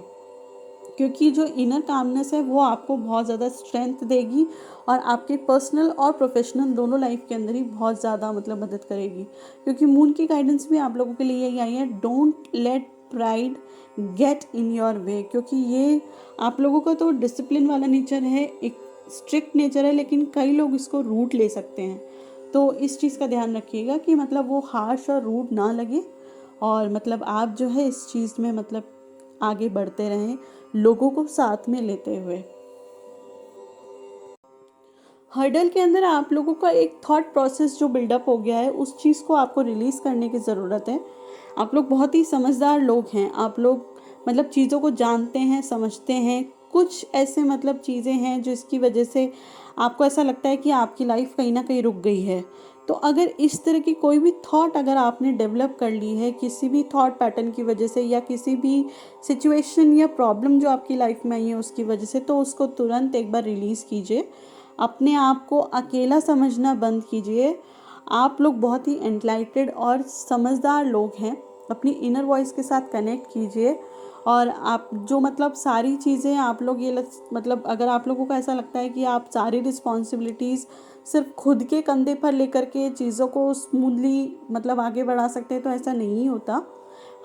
क्योंकि जो इनर कामनेस है वो आपको बहुत ज़्यादा स्ट्रेंथ देगी और आपके पर्सनल और प्रोफेशनल दोनों लाइफ के अंदर ही बहुत ज़्यादा मतलब मदद करेगी। क्योंकि मून की गाइडेंस भी आप लोगों के लिए यही आई है, don't let pride get in your way. क्योंकि ये आप लोगों का तो डिसिप्लिन वाला नेचर है, एक स्ट्रिक्ट नेचर है, लेकिन कई लोग इसको रूट ले सकते हैं। तो इस चीज़ का ध्यान रखिएगा कि मतलब वो हार्श और रूड ना लगे और मतलब आप जो है इस चीज़ में मतलब आगे बढ़ते रहें लोगों को साथ में लेते हुए। हर्डल के अंदर आप लोगों का एक थॉट प्रोसेस जो बिल्डअप हो गया है उस चीज़ को आपको रिलीज़ करने की ज़रूरत है। आप लोग बहुत ही समझदार लोग हैं, आप लोग मतलब चीज़ों को जानते हैं, समझते हैं। कुछ ऐसे मतलब चीज़ें हैं जिसकी वजह से आपको ऐसा लगता है कि आपकी लाइफ कहीं ना कहीं रुक गई है। तो अगर इस तरह की कोई भी थॉट अगर आपने डेवलप कर ली है किसी भी थॉट पैटर्न की वजह से या किसी भी सिचुएशन या प्रॉब्लम जो आपकी लाइफ में आई है उसकी वजह से, तो उसको तुरंत एक बार रिलीज़ कीजिए। अपने आप को अकेला समझना बंद कीजिए। आप लोग बहुत ही एनलाइटेड और समझदार लोग हैं। अपनी इनर वॉइस के साथ कनेक्ट कीजिए और आप जो मतलब सारी चीज़ें आप लोग ये मतलब अगर आप लोगों को ऐसा लगता है कि आप सारी रिस्पॉन्सिबिलिटीज़ सिर्फ खुद के कंधे पर लेकर के चीज़ों को स्मूथली मतलब आगे बढ़ा सकते हैं, तो ऐसा नहीं होता।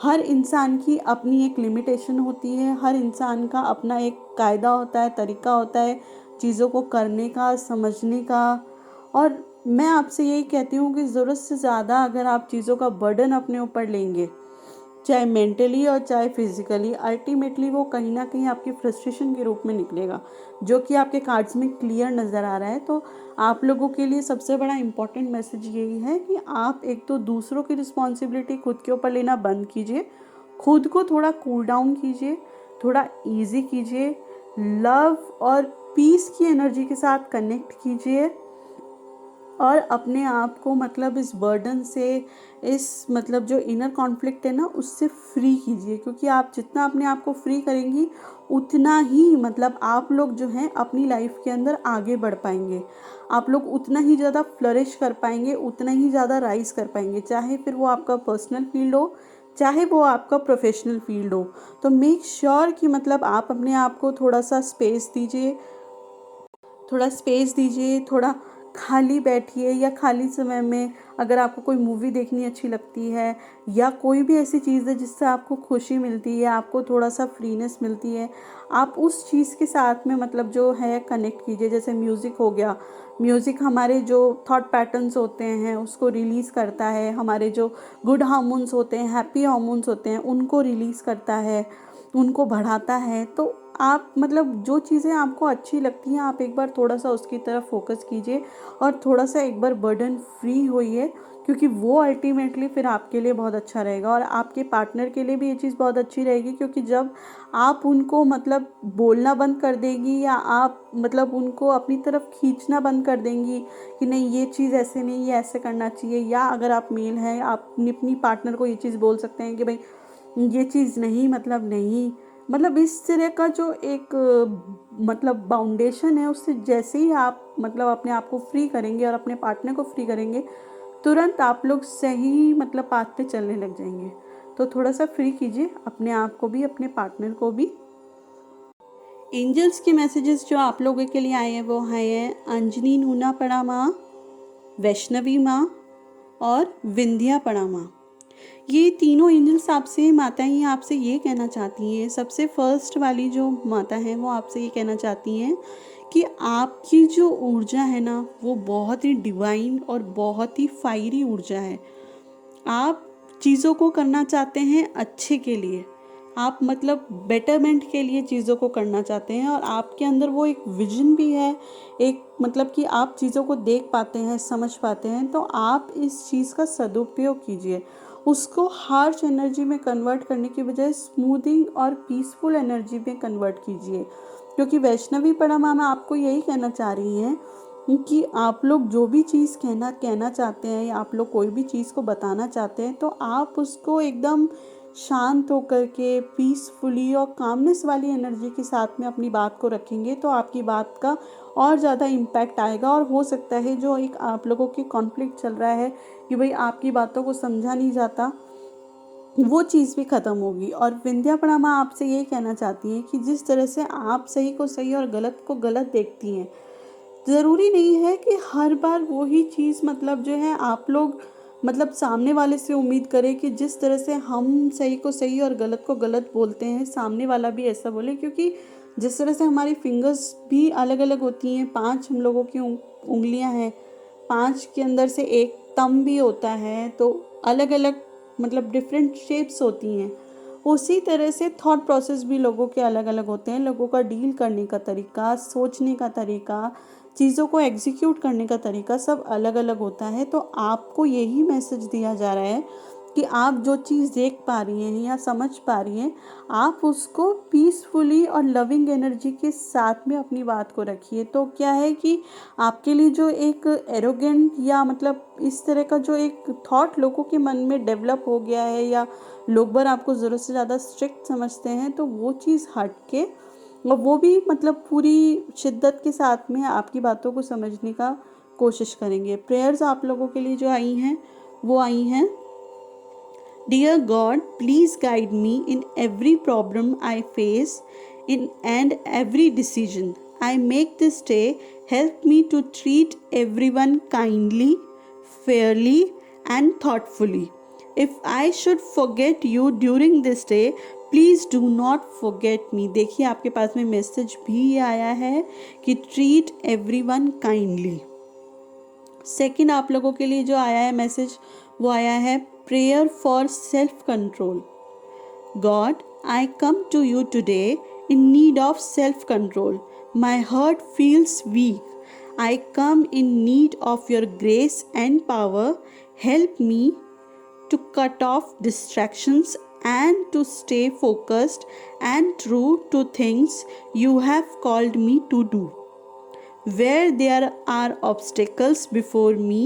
हर इंसान की अपनी एक लिमिटेशन होती है, हर इंसान का अपना एक कायदा होता है, तरीका होता है चीज़ों को करने का, समझने का। और मैं आपसे यही कहती हूँ कि ज़रूरत से ज़्यादा अगर आप चीज़ों का बर्डन अपने ऊपर लेंगे, चाहे मेंटली और चाहे फिजिकली, अल्टीमेटली वो कहीं ना कहीं आपकी फ्रस्ट्रेशन के रूप में निकलेगा, जो कि आपके कार्ड्स में क्लियर नज़र आ रहा है। तो आप लोगों के लिए सबसे बड़ा इम्पॉर्टेंट मैसेज यही है कि आप एक तो दूसरों की रिस्पॉन्सिबिलिटी खुद के ऊपर लेना बंद कीजिए, खुद को थोड़ा कूल डाउन कीजिए, थोड़ा इजी कीजिए, लव और पीस की एनर्जी के साथ कनेक्ट कीजिए और अपने आप को मतलब इस बर्डन से, इस मतलब जो इनर कॉन्फ्लिक्ट है ना उससे फ्री कीजिए। क्योंकि आप जितना अपने आप को फ्री करेंगी उतना ही मतलब आप लोग जो हैं अपनी लाइफ के अंदर आगे बढ़ पाएंगे, आप लोग उतना ही ज़्यादा फ्लरिश कर पाएंगे, उतना ही ज़्यादा राइज कर पाएंगे, चाहे फिर वो आपका पर्सनल फील्ड हो चाहे वो आपका प्रोफेशनल फील्ड हो। तो मेक श्योर कि मतलब आप अपने आप को थोड़ा सा स्पेस दीजिए, थोड़ा स्पेस दीजिए, थोड़ा खाली बैठिए या खाली समय में अगर आपको कोई मूवी देखनी अच्छी लगती है या कोई भी ऐसी चीज़ है जिससे आपको खुशी मिलती है, आपको थोड़ा सा फ्रीनेस मिलती है, आप उस चीज़ के साथ में मतलब जो है कनेक्ट कीजिए। जैसे म्यूज़िक हो गया, म्यूज़िक हमारे जो थॉट पैटर्न्स होते हैं उसको रिलीज़ करता है, हमारे जो गुड हार्मोन्स होते हैं, हैप्पी हार्मोन्स होते हैं, उनको रिलीज़ करता है, उनको बढ़ाता है। तो आप मतलब जो चीज़ें आपको अच्छी लगती हैं आप एक बार थोड़ा सा उसकी तरफ फोकस कीजिए और थोड़ा सा एक बार बर्डन फ्री होइए, क्योंकि वो अल्टीमेटली फिर आपके लिए बहुत अच्छा रहेगा और आपके पार्टनर के लिए भी ये चीज़ बहुत अच्छी रहेगी। क्योंकि जब आप उनको मतलब बोलना बंद कर देंगी या आप मतलब उनको अपनी तरफ खींचना बंद कर देंगी कि नहीं ये चीज़ ऐसे नहीं, ये ऐसे करना चाहिए, या अगर आप मेल हैं आप अपनी पार्टनर को ये चीज़ बोल सकते हैं कि भाई ये चीज़ नहीं, मतलब नहीं, मतलब इस तरह का जो एक मतलब बाउंडेशन है उससे जैसे ही आप मतलब अपने आप को फ्री करेंगे और अपने पार्टनर को फ्री करेंगे तुरंत आप लोग सही मतलब पाथ पे चलने लग जाएंगे। तो थोड़ा सा फ्री कीजिए अपने आप को भी अपने पार्टनर को भी। एंजल्स के मैसेजेस जो आप लोगों के लिए आए हैं वो आए हैं अंजनी नूना पड़ा माँ, वैष्णवी माँ और विंध्या पड़ा माँ। ये तीनों एंजल्स आपसे, माताएं आपसे ये कहना चाहती हैं, सबसे फर्स्ट वाली जो माता है वो आपसे ये कहना चाहती हैं कि आपकी जो ऊर्जा है ना वो बहुत ही डिवाइन और बहुत ही फायरी ऊर्जा है। आप चीज़ों को करना चाहते हैं अच्छे के लिए, आप मतलब बेटरमेंट के लिए चीज़ों को करना चाहते हैं और आपके अंदर वो एक विजन भी है, एक मतलब कि आप चीज़ों को देख पाते हैं, समझ पाते हैं। तो आप इस चीज़ का सदुपयोग कीजिए, उसको हार्श एनर्जी में कन्वर्ट करने की बजाय स्मूथिंग और पीसफुल एनर्जी में कन्वर्ट कीजिए। क्योंकि वैष्णवी परमा आपको यही कहना चाह रही हैं कि आप लोग जो भी चीज़ कहना चाहते हैं या आप लोग कोई भी चीज़ को बताना चाहते हैं तो आप उसको एकदम शांत होकर के पीसफुली और कामनेस वाली एनर्जी के साथ में अपनी बात को रखेंगे तो आपकी बात का और ज़्यादा इम्पैक्ट आएगा। और हो सकता है जो एक आप लोगों के कॉन्फ्लिक्ट चल रहा है कि भाई आपकी बातों को समझा नहीं जाता, वो चीज़ भी ख़त्म होगी। और विंध्या परमा आपसे ये कहना चाहती है कि जिस तरह से आप सही को सही और गलत को गलत देखती हैं, ज़रूरी नहीं है कि हर बार वही चीज़ मतलब जो है आप लोग मतलब सामने वाले से उम्मीद करें कि जिस तरह से हम सही को सही और गलत को गलत बोलते हैं सामने वाला भी ऐसा बोले। क्योंकि जिस तरह से हमारी फिंगर्स भी अलग अलग होती हैं, 5 हम लोगों की उंगलियां हैं, 5 के अंदर से एक थंब भी होता है, तो अलग अलग मतलब डिफरेंट शेप्स होती हैं। उसी तरह से थॉट प्रोसेस भी लोगों के अलग अलग होते हैं, लोगों का डील करने का तरीका, सोचने का तरीका, चीज़ों को एग्जीक्यूट करने का तरीका सब अलग अलग होता है। तो आपको यही मैसेज दिया जा रहा है कि आप जो चीज़ देख पा रही हैं या समझ पा रही हैं, आप उसको पीसफुली और लविंग एनर्जी के साथ में अपनी बात को रखिए। तो क्या है कि आपके लिए जो एक एरोगेंट या मतलब इस तरह का जो एक थॉट लोगों के मन में डेवलप हो गया है या लोग बार आपको ज़रूरत से ज़्यादा स्ट्रिक्ट समझते हैं, तो वो चीज़ हट के और वो भी मतलब पूरी शिद्दत के साथ में आपकी बातों को समझने का कोशिश करेंगे। प्रेयर्स आप लोगों के लिए जो आई हैं वो आई हैं, dear God please guide me in every problem I face in and every decision I make this day, help me to treat everyone kindly, fairly and thoughtfully. If I should forget you during this day, please do not forget me. देखिए आपके पास में message भी आया है कि treat everyone kindly. Second आप लोगों के लिए जो आया है मैसेज वो आया है prayer for self control. God I come to you today in need of self control, my heart feels weak, I come in need of your grace and power, help me to cut off distractions and to stay focused and true to things you have called me to do. Where there are obstacles before me,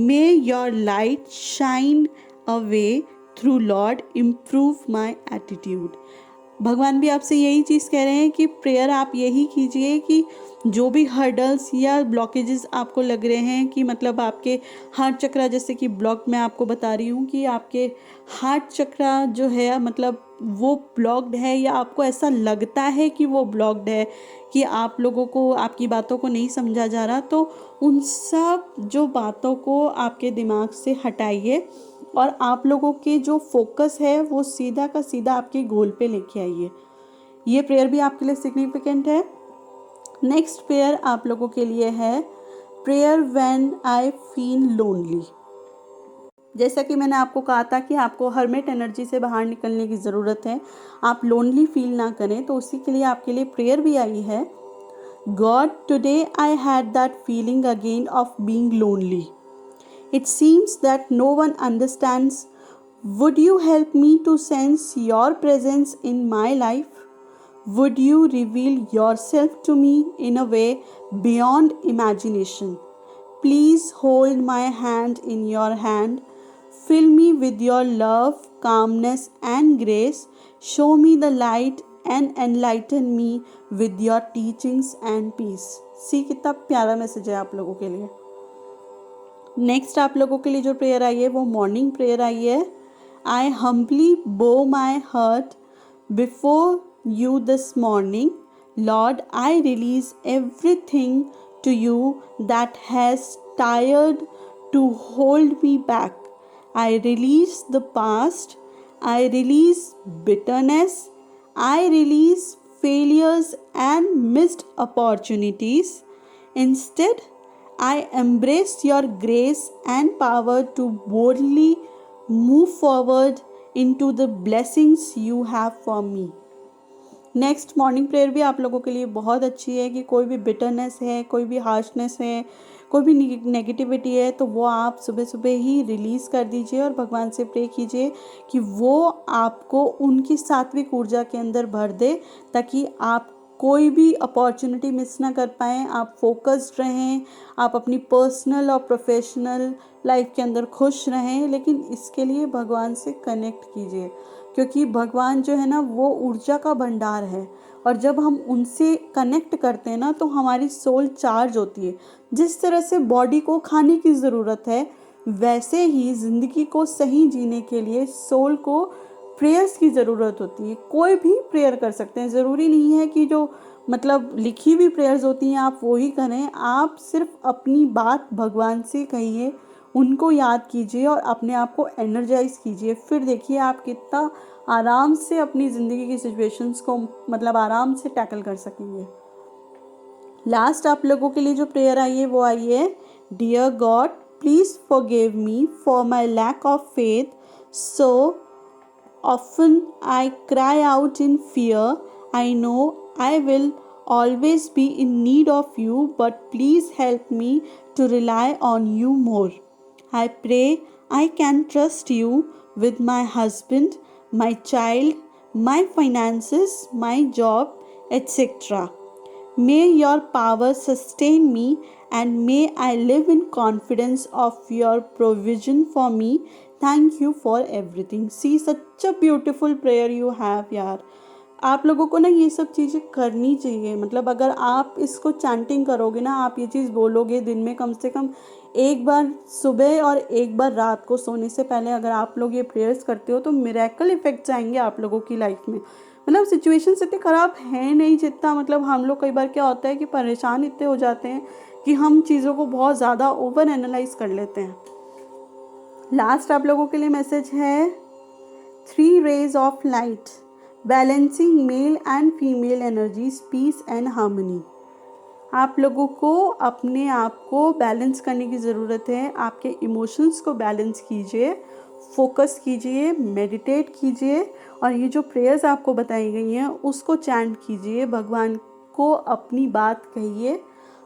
may your light shine away through Lord, improve my attitude. भगवान भी आपसे यही चीज़ कह रहे हैं कि prayer आप यही कीजिए कि जो भी हर्डल्स या ब्लॉकेजेस आपको लग रहे हैं कि मतलब आपके हार्ट चक्रा, जैसे कि ब्लॉक मैं आपको बता रही हूँ कि आपके हार्ट चक्रा जो है मतलब वो ब्लॉक्ड है या आपको ऐसा लगता है कि वो ब्लॉक्ड है कि आप लोगों को आपकी बातों को नहीं समझा जा रहा, तो उन सब जो बातों को आपके दिमाग से हटाइए और आप लोगों के जो फोकस है वो सीधा का सीधा आपके गोल पे लेके आइए। ये प्रेयर भी आपके लिए सिग्निफिकेंट है। नेक्स्ट प्रेयर आप लोगों के लिए है prayer when I feel lonely. जैसा कि मैंने आपको कहा था कि आपको हर्मिट एनर्जी से बाहर निकलने की ज़रूरत है, आप लोनली फील ना करें, तो उसी के लिए आपके लिए प्रेयर भी आई है। God today I had that feeling again of being lonely, it seems that no one understands. Would you help me to sense your presence in my life? Would you reveal yourself to me in a way beyond imagination? Please hold my hand in your hand. Fill me with your love, calmness, and grace. Show me the light and enlighten me with your teachings and peace. See कितना प्यारा message है आप लोगों के लिए। Next आप लोगों के लिए जो प्रेयर आई है वो मॉर्निंग प्रेयर आई है। आई हम्बली बो my heart before you this morning, Lord, I release everything to you that has tired to hold me back. I release the past. I release bitterness. I release failures and missed opportunities. Instead, I embrace your grace and power to boldly move forward into the blessings you have for me. Next morning prayer भी आप लोगों के लिए बहुत अच्छी है कि कोई भी बिटरनेस है, कोई भी हार्शनेस है, कोई भी नेगेटिविटी है, तो वो आप सुबह सुबह ही रिलीज़ कर दीजिए और भगवान से प्रे कीजिए कि वो आपको उनकी सात्विक ऊर्जा के अंदर भर दे, ताकि आप कोई भी अपॉर्चुनिटी मिस ना कर पाएँ, आप फोकस्ड रहें, आप अपनी पर्सनल और प्रोफेशनल लाइफ के अंदर खुश रहें। लेकिन इसके लिए भगवान से कनेक्ट कीजिए, क्योंकि भगवान जो है ना वो ऊर्जा का भंडार है, और जब हम उनसे कनेक्ट करते हैं ना तो हमारी सोल चार्ज होती है। जिस तरह से बॉडी को खाने की ज़रूरत है, वैसे ही ज़िंदगी को सही जीने के लिए सोल को प्रेयर्स की ज़रूरत होती है। कोई भी प्रेयर कर सकते हैं, ज़रूरी नहीं है कि जो मतलब लिखी हुई प्रेयर्स होती हैं आप वो ही करें। आप सिर्फ अपनी बात भगवान से कहिए, उनको याद कीजिए और अपने आप को एनर्जाइज कीजिए। फिर देखिए आप कितना आराम से अपनी ज़िंदगी की सिचुएशंस को मतलब आराम से टैकल कर सकेंगे। लास्ट आप लोगों के लिए जो प्रेयर आई है वो आई है, dear God please forgive me for my lack of faith, so often I cry out in fear. I know I will always be in need of you, but please help me to rely on you more. I pray I can trust you with my husband, my child, my finances, my job, etc. May your power sustain me, and may I live in confidence of your provision for me. Thank you for everything. See, such a beautiful prayer you have यार। आप लोगों को ना ये सब चीज़ें करनी चाहिए। मतलब अगर आप इसको चैंटिंग करोगे ना, आप ये चीज़ बोलोगे दिन में कम से कम एक बार सुबह और एक बार रात को सोने से पहले, अगर आप लोग ये प्रेयर्स करते हो तो मिरेकल इफ़ेक्ट्स आएंगे आप लोगों की लाइफ में। मतलब सिचुएशन इतनी ख़राब है नहीं जितना मतलब हम लोग कई बार क्या होता है कि परेशान इतने हो जाते हैं कि हम चीज़ों को बहुत ज़्यादा ओवर एनालाइज कर लेते हैं। लास्ट आप लोगों के लिए मैसेज है, 3 rays of light, balancing male and female energies, peace and harmony. आप लोगों को अपने आप को बैलेंस करने की ज़रूरत है। आपके इमोशंस को बैलेंस कीजिए, फोकस कीजिए, मेडिटेट कीजिए, और ये जो प्रेयर्स आपको बताई गई हैं उसको चैंट कीजिए, भगवान को अपनी बात कहिए।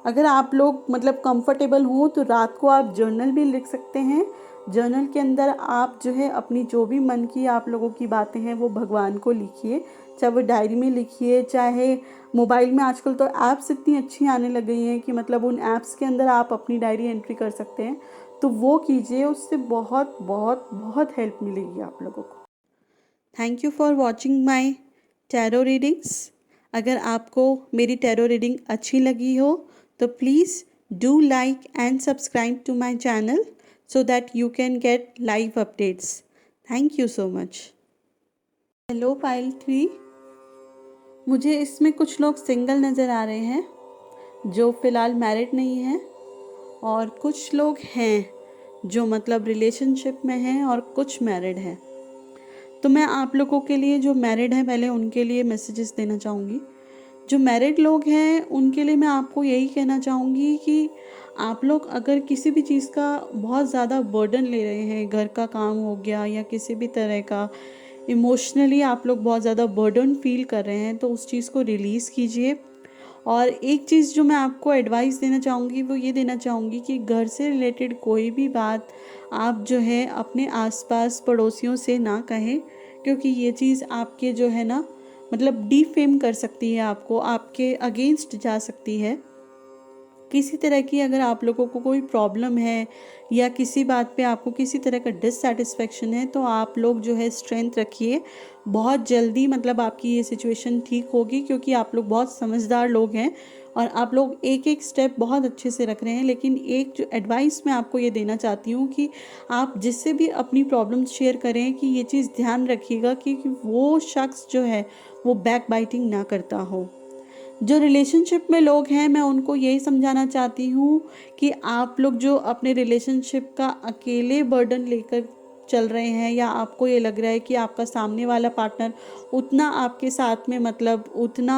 अगर आप लोग मतलब कंफर्टेबल हों तो रात को आप जर्नल भी लिख सकते हैं। जर्नल के अंदर आप जो है अपनी जो भी मन की आप लोगों की बातें हैं वो भगवान को लिखिए, चाहे वो डायरी में लिखिए, चाहे मोबाइल में आजकल तो ऐप्स इतनी अच्छी आने लग गई हैं कि मतलब उन ऐप्स के अंदर आप अपनी डायरी एंट्री कर सकते हैं, तो वो कीजिए। उससे बहुत बहुत बहुत हेल्प मिलेगी आप लोगों को। Thank you for watching my tarot readings. अगर आपको मेरी टैरो रीडिंग अच्छी लगी हो तो please do like and subscribe to my channel so that you can get live updates. Thank you so much. Hello pile 3, मुझे इसमें कुछ लोग सिंगल नज़र आ रहे हैं जो फ़िलहाल मैरिड नहीं हैं, और कुछ लोग हैं जो मतलब रिलेशनशिप में हैं और कुछ मैरिड हैं। तो मैं आप लोगों के लिए जो मैरिड हैं पहले उनके लिए मैसेजेस देना चाहूँगी। जो मैरिड लोग हैं उनके लिए मैं आपको यही कहना चाहूँगी कि आप लोग अगर किसी भी चीज़ का बहुत ज़्यादा बर्डन ले रहे हैं, घर का काम हो गया या किसी भी तरह का इमोशनली आप लोग बहुत ज़्यादा बर्डन फील कर रहे हैं, तो उस चीज़ को रिलीज़ कीजिए। और एक चीज़ जो मैं आपको एडवाइस देना चाहूँगी वो ये देना चाहूँगी कि घर से रिलेटेड कोई भी बात आप जो है अपने आसपास पड़ोसियों से ना कहें, क्योंकि ये चीज़ आपके जो है ना मतलब डिफेम कर सकती है, आपको आपके अगेंस्ट जा सकती है। किसी तरह की अगर आप लोगों को कोई प्रॉब्लम है या किसी बात पे आपको किसी तरह का डिससेटिस्फेक्शन है, तो आप लोग जो है स्ट्रेंथ रखिए। बहुत जल्दी मतलब आपकी ये सिचुएशन ठीक होगी, क्योंकि आप लोग बहुत समझदार लोग हैं और आप लोग एक एक स्टेप बहुत अच्छे से रख रहे हैं। लेकिन एक जो एडवाइस मैं आपको ये देना चाहती हूँ कि आप जिससे भी अपनी प्रॉब्लम्स शेयर करें कि ये चीज़ ध्यान रखिएगा कि वो शख्स जो है वो बैक बाइटिंग ना करता हो। जो रिलेशनशिप में लोग हैं, मैं उनको यही समझाना चाहती हूँ कि आप लोग जो अपने रिलेशनशिप का अकेले बर्डन लेकर चल रहे हैं, या आपको ये लग रहा है कि आपका सामने वाला पार्टनर उतना आपके साथ में मतलब उतना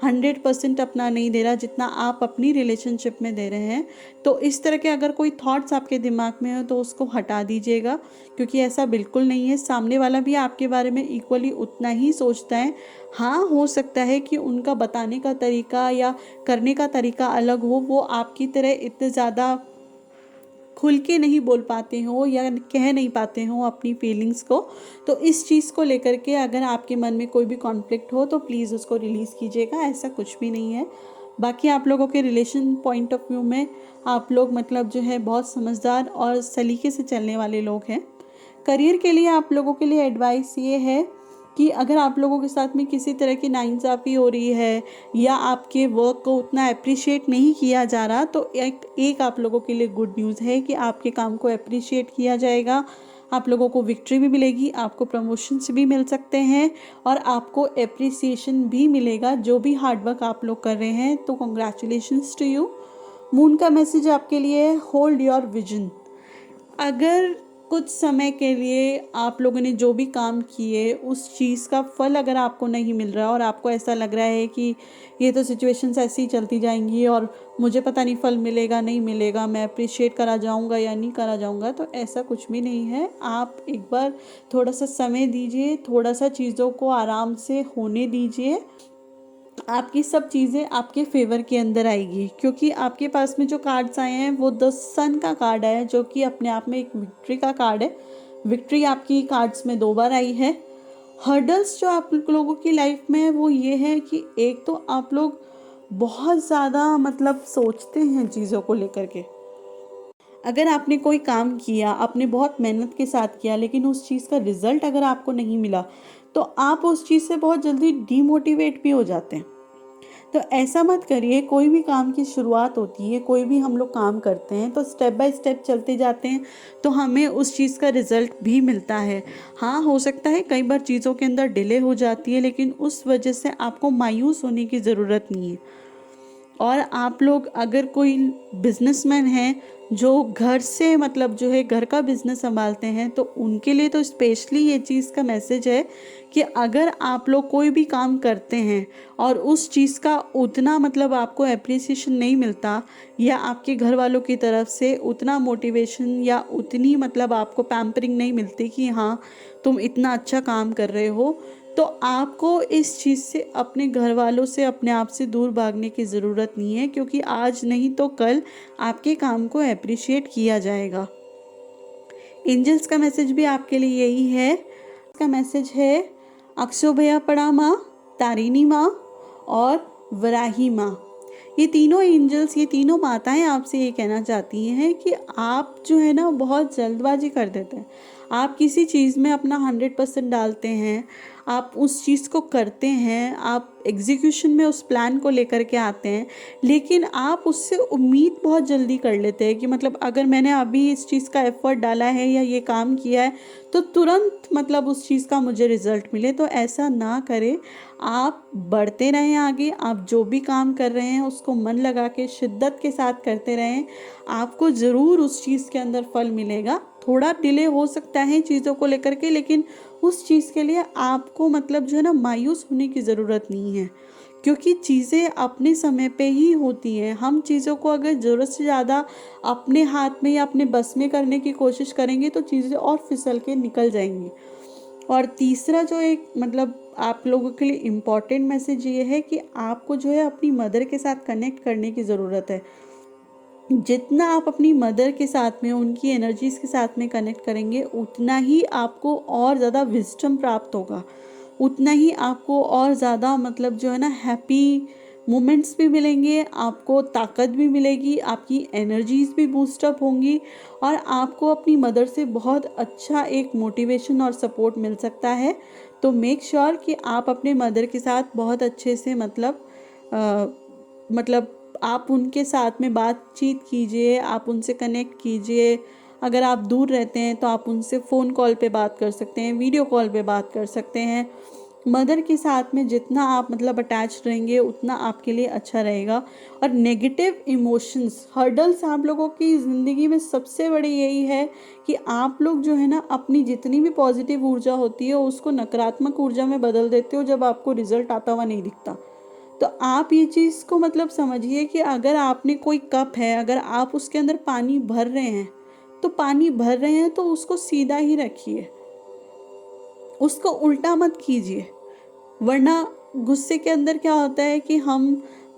100% अपना नहीं दे रहा जितना आप अपनी रिलेशनशिप में दे रहे हैं, तो इस तरह के अगर कोई थॉट्स आपके दिमाग में हो तो उसको हटा दीजिएगा, क्योंकि ऐसा बिल्कुल नहीं है। सामने वाला भी आपके बारे में इक्वली उतना ही सोचता है। हाँ, हो सकता है कि उनका बताने का तरीका या करने का तरीका अलग हो, वो आपकी तरह इतने ज़्यादा खुल के नहीं बोल पाते हो या कह नहीं पाते हो अपनी फीलिंग्स को। तो इस चीज़ को लेकर के अगर आपके मन में कोई भी कॉन्फ्लिक्ट हो तो प्लीज़ उसको रिलीज़ कीजिएगा, ऐसा कुछ भी नहीं है। बाकी आप लोगों के रिलेशन पॉइंट ऑफ व्यू में आप लोग मतलब जो है बहुत समझदार और सलीके से चलने वाले लोग हैं। करियर के लिए आप लोगों के लिए एडवाइस ये है कि अगर आप लोगों के साथ में किसी तरह की नाइंसाफ़ी हो रही है या आपके वर्क को उतना अप्रिशिएट नहीं किया जा रहा, तो एक आप लोगों के लिए गुड न्यूज़ है कि आपके काम को अप्रिशिएट किया जाएगा, आप लोगों को विक्ट्री भी मिलेगी, आपको प्रमोशंस भी मिल सकते हैं और आपको अप्रिसिएशन भी मिलेगा जो भी हार्डवर्क आप लोग कर रहे हैं। तो कॉन्ग्रेचुलेशंस टू यू। मून का मैसेज आपके लिए है, होल्ड योर विजन। अगर कुछ समय के लिए आप लोगों ने जो भी काम किए उस चीज़ का फल अगर आपको नहीं मिल रहा और आपको ऐसा लग रहा है कि ये तो सिचुएशंस ऐसी ही चलती जाएंगी और मुझे पता नहीं फल मिलेगा नहीं मिलेगा, मैं अप्रिशिएट करा जाऊंगा या नहीं करा जाऊंगा, तो ऐसा कुछ भी नहीं है। आप एक बार थोड़ा सा समय दीजिए, थोड़ा सा चीज़ों को आराम से होने दीजिए, आपकी सब चीज़ें आपके फेवर के अंदर आएगी। क्योंकि आपके पास में जो कार्ड्स आए हैं वो द सन का कार्ड है, जो कि अपने आप में एक विक्ट्री का कार्ड है। विक्ट्री आपकी कार्ड्स में 2 बार आई है। हर्डल्स जो आप लोगों की लाइफ में है वो ये है कि एक तो आप लोग बहुत ज़्यादा मतलब सोचते हैं चीज़ों को लेकर के। अगर आपने कोई काम किया, आपने बहुत मेहनत के साथ किया, लेकिन उस चीज़ का रिजल्ट अगर आपको नहीं मिला तो आप उस चीज़ से बहुत जल्दी डीमोटिवेट भी हो जाते हैं। तो ऐसा मत करिए। कोई भी काम की शुरुआत होती है, कोई भी हम लोग काम करते हैं तो स्टेप बाय स्टेप चलते जाते हैं तो हमें उस चीज़ का रिजल्ट भी मिलता है। हाँ, हो सकता है कई बार चीज़ों के अंदर डिले हो जाती है, लेकिन उस वजह से आपको मायूस होने की ज़रूरत नहीं है। और आप लोग अगर कोई बिजनेसमैन हैं जो घर से मतलब जो है घर का बिजनेस संभालते हैं, तो उनके लिए तो स्पेशली ये चीज़ का मैसेज है कि अगर आप लोग कोई भी काम करते हैं और उस चीज़ का उतना मतलब आपको एप्रिसिएशन नहीं मिलता या आपके घर वालों की तरफ से उतना मोटिवेशन या उतनी मतलब आपको पैम्परिंग नहीं मिलती कि हाँ तुम इतना अच्छा काम कर रहे हो, तो आपको इस चीज़ से अपने घर वालों से अपने आप से दूर भागने की ज़रूरत नहीं है, क्योंकि आज नहीं तो कल आपके काम को अप्रिशिएट किया जाएगा। एंजल्स का मैसेज भी आपके लिए यही है। इसका मैसेज है, अक्षोभया पड़ा माँ, तारिणी माँ और वराही माँ। ये तीनों एंजल्स, ये तीनों माताएं आपसे ये कहना चाहती हैं कि आप जो है ना बहुत जल्दबाजी कर देते हैं। आप किसी चीज़ में अपना 100% डालते हैं, आप उस चीज़ को करते हैं, आप एग्जीक्यूशन में उस प्लान को लेकर के आते हैं, लेकिन आप उससे उम्मीद बहुत जल्दी कर लेते हैं कि मतलब अगर मैंने अभी इस चीज़ का एफर्ट डाला है या ये काम किया है तो तुरंत मतलब उस चीज़ का मुझे रिजल्ट मिले। तो ऐसा ना करें, आप बढ़ते रहें आगे। आप जो भी काम कर रहे हैं उसको मन लगा के शिद्दत के साथ करते रहें, आपको ज़रूर उस चीज़ के अंदर फल मिलेगा। थोड़ा डिले हो सकता है चीज़ों को लेकर के, लेकिन उस चीज़ के लिए आपको मतलब जो है ना मायूस होने की ज़रूरत नहीं है, क्योंकि चीज़ें अपने समय पे ही होती हैं। हम चीज़ों को अगर ज़रूरत से ज़्यादा अपने हाथ में या अपने बस में करने की कोशिश करेंगे तो चीज़ें और फिसल के निकल जाएंगी। और तीसरा जो एक मतलब आप लोगों के लिए इम्पॉर्टेंट मैसेज ये है कि आपको जो है अपनी मदर के साथ कनेक्ट करने की ज़रूरत है। जितना आप अपनी मदर के साथ में, उनकी एनर्जीज़ के साथ में कनेक्ट करेंगे, उतना ही आपको और ज़्यादा विजडम प्राप्त होगा, उतना ही आपको और ज़्यादा मतलब जो है ना हैप्पी मोमेंट्स भी मिलेंगे, आपको ताकत भी मिलेगी, आपकी एनर्जीज़ भी बूस्टअप होंगी और आपको अपनी मदर से बहुत अच्छा एक मोटिवेशन और सपोर्ट मिल सकता है। तो मेक श्योर कि आप अपने मदर के साथ बहुत अच्छे से मतलब आप उनके साथ में बातचीत कीजिए, आप उनसे कनेक्ट कीजिए। अगर आप दूर रहते हैं तो आप उनसे फ़ोन कॉल पे बात कर सकते हैं, वीडियो कॉल पे बात कर सकते हैं। मदर के साथ में जितना आप मतलब अटैच रहेंगे उतना आपके लिए अच्छा रहेगा। और नेगेटिव इमोशंस हर्डल्स आप लोगों की ज़िंदगी में सबसे बड़ी यही है कि आप लोग जो है ना अपनी जितनी भी पॉजिटिव ऊर्जा होती है उसको नकारात्मक ऊर्जा में बदल देते हो जब आपको रिजल्ट आता हुआ नहीं दिखता। तो आप ये चीज़ को मतलब समझिए कि अगर आपने कोई कप है, अगर आप उसके अंदर पानी भर रहे हैं तो पानी भर रहे हैं तो उसको सीधा ही रखिए, उसको उल्टा मत कीजिए। वरना गुस्से के अंदर क्या होता है कि हम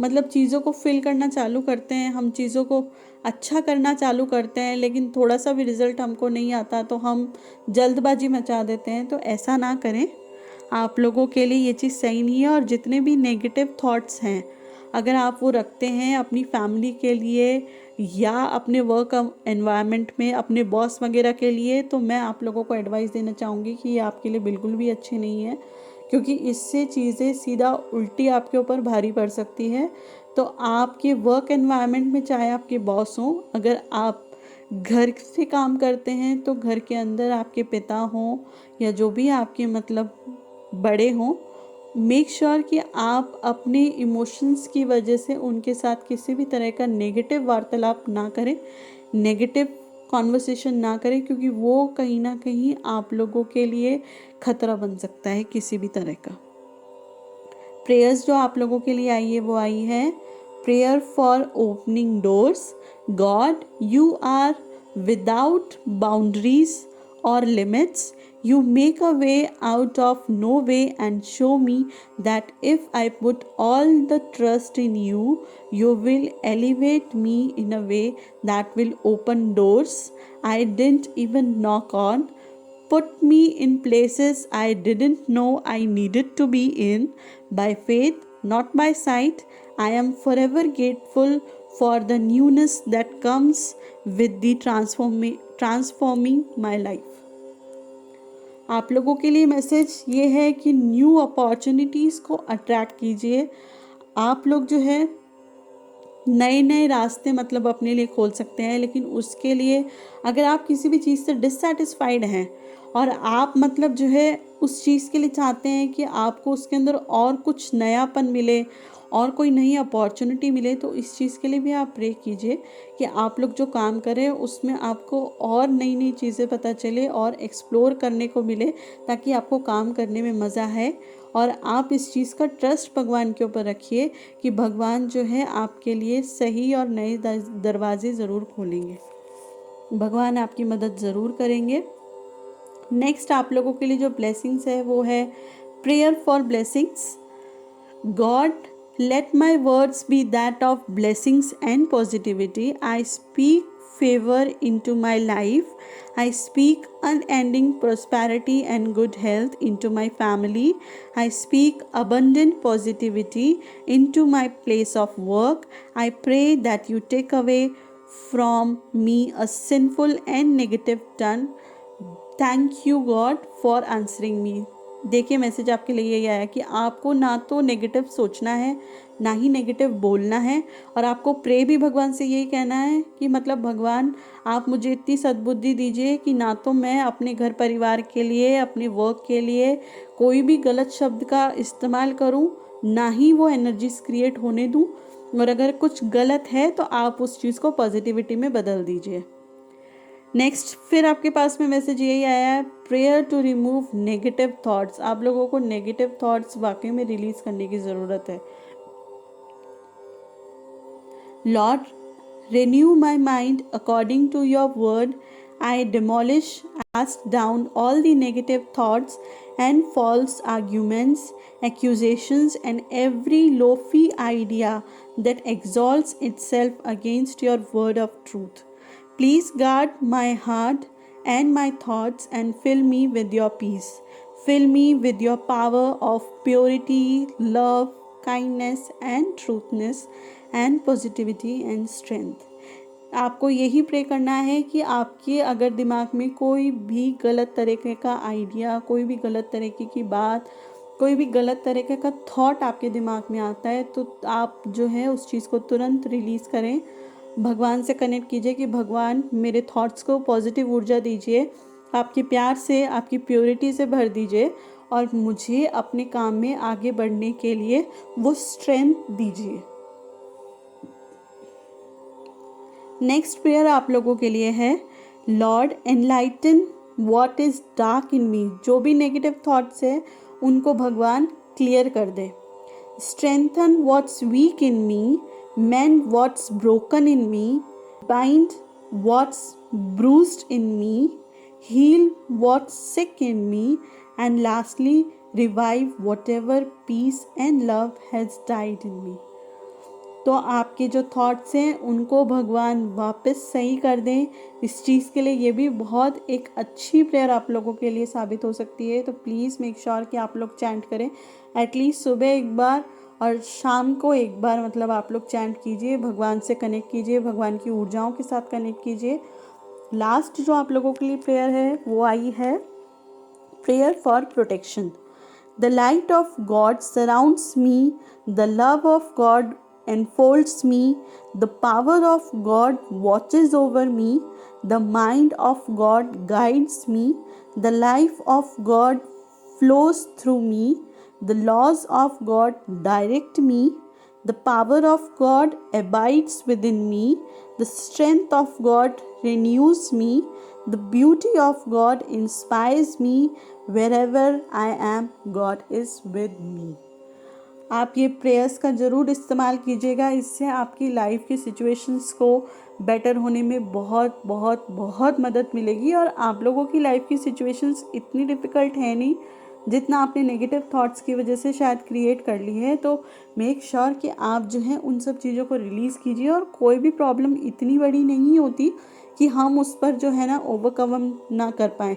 मतलब चीज़ों को फिल करना चालू करते हैं, हम चीज़ों को अच्छा करना चालू करते हैं, लेकिन थोड़ा सा भी रिज़ल्ट हमको नहीं आता तो हम जल्दबाजी मचा देते हैं। तो ऐसा ना करें, आप लोगों के लिए ये चीज़ सही नहीं है। और जितने भी नेगेटिव थॉट्स हैं अगर आप वो रखते हैं अपनी फैमिली के लिए या अपने वर्क एनवायरनमेंट में अपने बॉस वगैरह के लिए, तो मैं आप लोगों को एडवाइस देना चाहूँगी कि ये आपके लिए बिल्कुल भी अच्छी नहीं है, क्योंकि इससे चीज़ें सीधा उल्टी आपके ऊपर भारी पड़ सकती है। तो आपके वर्क एनवायरनमेंट में चाहे आपके बॉस हों, अगर आप घर से काम करते हैं तो घर के अंदर आपके पिता हों या जो भी आपके मतलब बड़े हों, मेक श्योर कि आप अपने इमोशंस की वजह से उनके साथ किसी भी तरह का नेगेटिव वार्तालाप ना करें, नेगेटिव कॉन्वर्सेशन ना करें, क्योंकि वो कहीं ना कहीं आप लोगों के लिए खतरा बन सकता है किसी भी तरह का। प्रेयर्स जो आप लोगों के लिए आई है वो आई है prayer for opening doors. God, you are without boundaries और limits, you make a way out of no way and show me that if I put all the trust in you, you will elevate me in a way that will open doors I didn't even knock on, put me in places I didn't know I needed to be in, by faith, not by sight. I am forever grateful for the newness that comes with the transforming my life. आप लोगों के लिए message ये है कि new opportunities को attract कीजिए। आप लोग जो है नए नए रास्ते मतलब अपने लिए खोल सकते हैं, लेकिन उसके लिए अगर आप किसी भी चीज़ से डिससेटिस्फाइड हैं और आप मतलब जो है उस चीज़ के लिए चाहते हैं कि आपको उसके अंदर और कुछ नयापन मिले और कोई नई अपॉर्चुनिटी मिले, तो इस चीज़ के लिए भी आप प्रे कीजिए कि आप लोग जो काम करें उसमें आपको और नई नई चीज़ें पता चले और एक्सप्लोर करने को मिले, ताकि आपको काम करने में मज़ा है। और आप इस चीज़ का ट्रस्ट भगवान के ऊपर रखिए कि भगवान जो है आपके लिए सही और नए दरवाजे ज़रूर खोलेंगे, भगवान आपकी मदद ज़रूर करेंगे। नेक्स्ट आप लोगों के लिए जो ब्लेसिंग्स है वो है prayer for blessings. God, let my words be that of blessings and positivity. I speak favor into my life. I speak unending prosperity and good health into my family. I speak abundant positivity into my place of work. I pray that you take away from me a sinful and negative tongue. Thank you God for answering me. देखिए message आपके लिए यही आया कि आपको ना तो negative सोचना है ना ही नेगेटिव बोलना है, और आपको प्रे भी भगवान से यही कहना है कि मतलब भगवान आप मुझे इतनी सद्बुद्धि दीजिए कि ना तो मैं अपने घर परिवार के लिए अपने वर्क के लिए कोई भी गलत शब्द का इस्तेमाल करूं, ना ही वो एनर्जीज क्रिएट होने दूं, और अगर कुछ गलत है तो आप उस चीज़ को पॉजिटिविटी में बदल दीजिए। नेक्स्ट फिर आपके पास में मैसेज यही आया है prayer to remove negative thoughts. आप लोगों को नेगेटिव थॉट्स वाकई में रिलीज करने की ज़रूरत है। Lord, renew my mind according to your word. I demolish, cast down all the negative thoughts and false arguments, accusations, and every lofty idea that exalts itself against your word of truth. Please guard my heart and my thoughts and fill me with your peace. Fill me with your power of purity, love, kindness, and truthness, and positivity and strength. आपको यही pray करना है कि आपके अगर दिमाग में कोई भी गलत तरीके का आइडिया, कोई भी गलत तरीके की बात, कोई भी गलत तरीके का थॉट आपके दिमाग में आता है, तो आप जो है उस चीज़ को तुरंत रिलीज़ करें, भगवान से कनेक्ट कीजिए कि भगवान मेरे थॉट्स को पॉजिटिव ऊर्जा दीजिए, आपके प्यार से, आपकी प्योरिटी से भर दीजिए, और मुझे अपने काम में आगे बढ़ने के लिए वो स्ट्रेंथ दीजिए। नेक्स्ट प्रेयर आप लोगों के लिए है, Lord enlighten what is dark in me. जो भी नेगेटिव थॉट्स है उनको भगवान क्लियर कर दे। Strengthen what's weak in me, mend what's broken in me, bind what's bruised in me, heal what's sick in me, and lastly revive whatever peace and love has died in me। तो आपके जो thoughts हैं उनको भगवान वापस सही कर दें। इस चीज़ के लिए ये भी बहुत एक अच्छी प्रेयर आप लोगों के लिए साबित हो सकती है। तो प्लीज़ मेक श्योर कि आप लोग चैंट करें, एटलीस्ट सुबह एक बार और शाम को एक बार, मतलब आप लोग चैंट कीजिए, भगवान से कनेक्ट कीजिए, भगवान की ऊर्जाओं के साथ कनेक्ट कीजिए। लास्ट जो आप लोगों के लिए प्रेयर है वो आई है, prayer for protection. The light of God surrounds me, the love of God enfolds me, the power of God watches over me, the mind of God guides me, the life of God flows through me, the laws of God direct me, the power of God abides within me, the strength of God renews me, the beauty of God inspires me, wherever I am, God is with me। आप ये prayers का ज़रूर इस्तेमाल कीजिएगा, इससे आपकी life की situations को बेटर होने में बहुत बहुत बहुत मदद मिलेगी। और आप लोगों की लाइफ की सिचुएशंस इतनी डिफ़िकल्ट है नहीं जितना आपने नेगेटिव थॉट्स की वजह से शायद क्रिएट कर ली है। तो मेक श्योर कि आप जो है उन सब चीज़ों को रिलीज़ कीजिए। और कोई भी प्रॉब्लम इतनी बड़ी नहीं होती कि हम उस पर जो है ना ओवरकम ना कर पाएँ।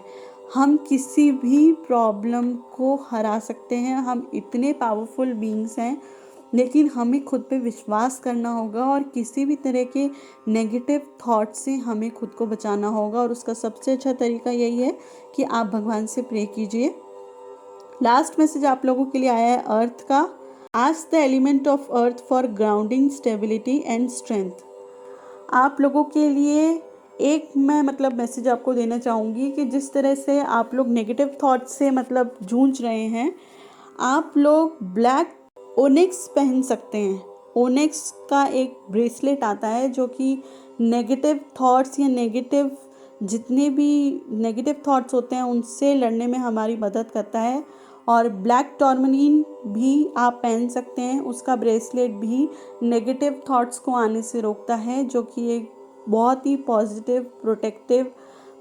हम किसी भी प्रॉब्लम को हरा सकते हैं, हम इतने पावरफुल बीइंग्स हैं, लेकिन हमें खुद पे विश्वास करना होगा और किसी भी तरह के नेगेटिव थॉट से हमें खुद को बचाना होगा। और उसका सबसे अच्छा तरीका यही है कि आप भगवान से प्रे कीजिए। लास्ट मैसेज आप लोगों के लिए आया है अर्थ का, ask the element of earth for grounding stability and strength. आप लोगों के लिए एक मैं मैसेज आपको देना चाहूँगी कि जिस तरह से आप लोग नेगेटिव थॉट से जूझ रहे हैं, आप लोग ब्लैक ओनिक्स पहन सकते हैं। ओनिक्स का एक ब्रेसलेट आता है जो कि नेगेटिव थॉट्स या नेगेटिव जितने भी नेगेटिव थॉट्स होते हैं उनसे लड़ने में हमारी मदद करता है। और ब्लैक टॉर्मलिन भी आप पहन सकते हैं, उसका ब्रेसलेट भी नेगेटिव थॉट्स को आने से रोकता है, जो कि एक बहुत ही पॉजिटिव प्रोटेक्टिव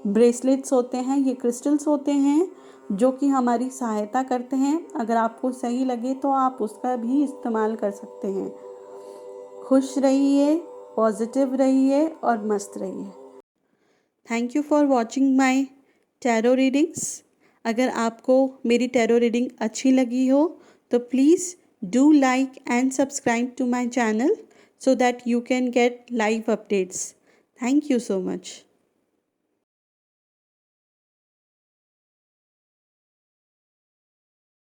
ब्रेसलेट्स होते हैं। ये क्रिस्टल्स होते हैं जो कि हमारी सहायता करते हैं। अगर आपको सही लगे तो आप उसका भी इस्तेमाल कर सकते हैं। खुश रहिए, पॉजिटिव रहिए और मस्त रहिए। Thank you for watching my tarot readings. अगर आपको मेरी टैरो रीडिंग अच्छी लगी हो तो please do like and subscribe to my channel so that you can get live updates. Thank you so much.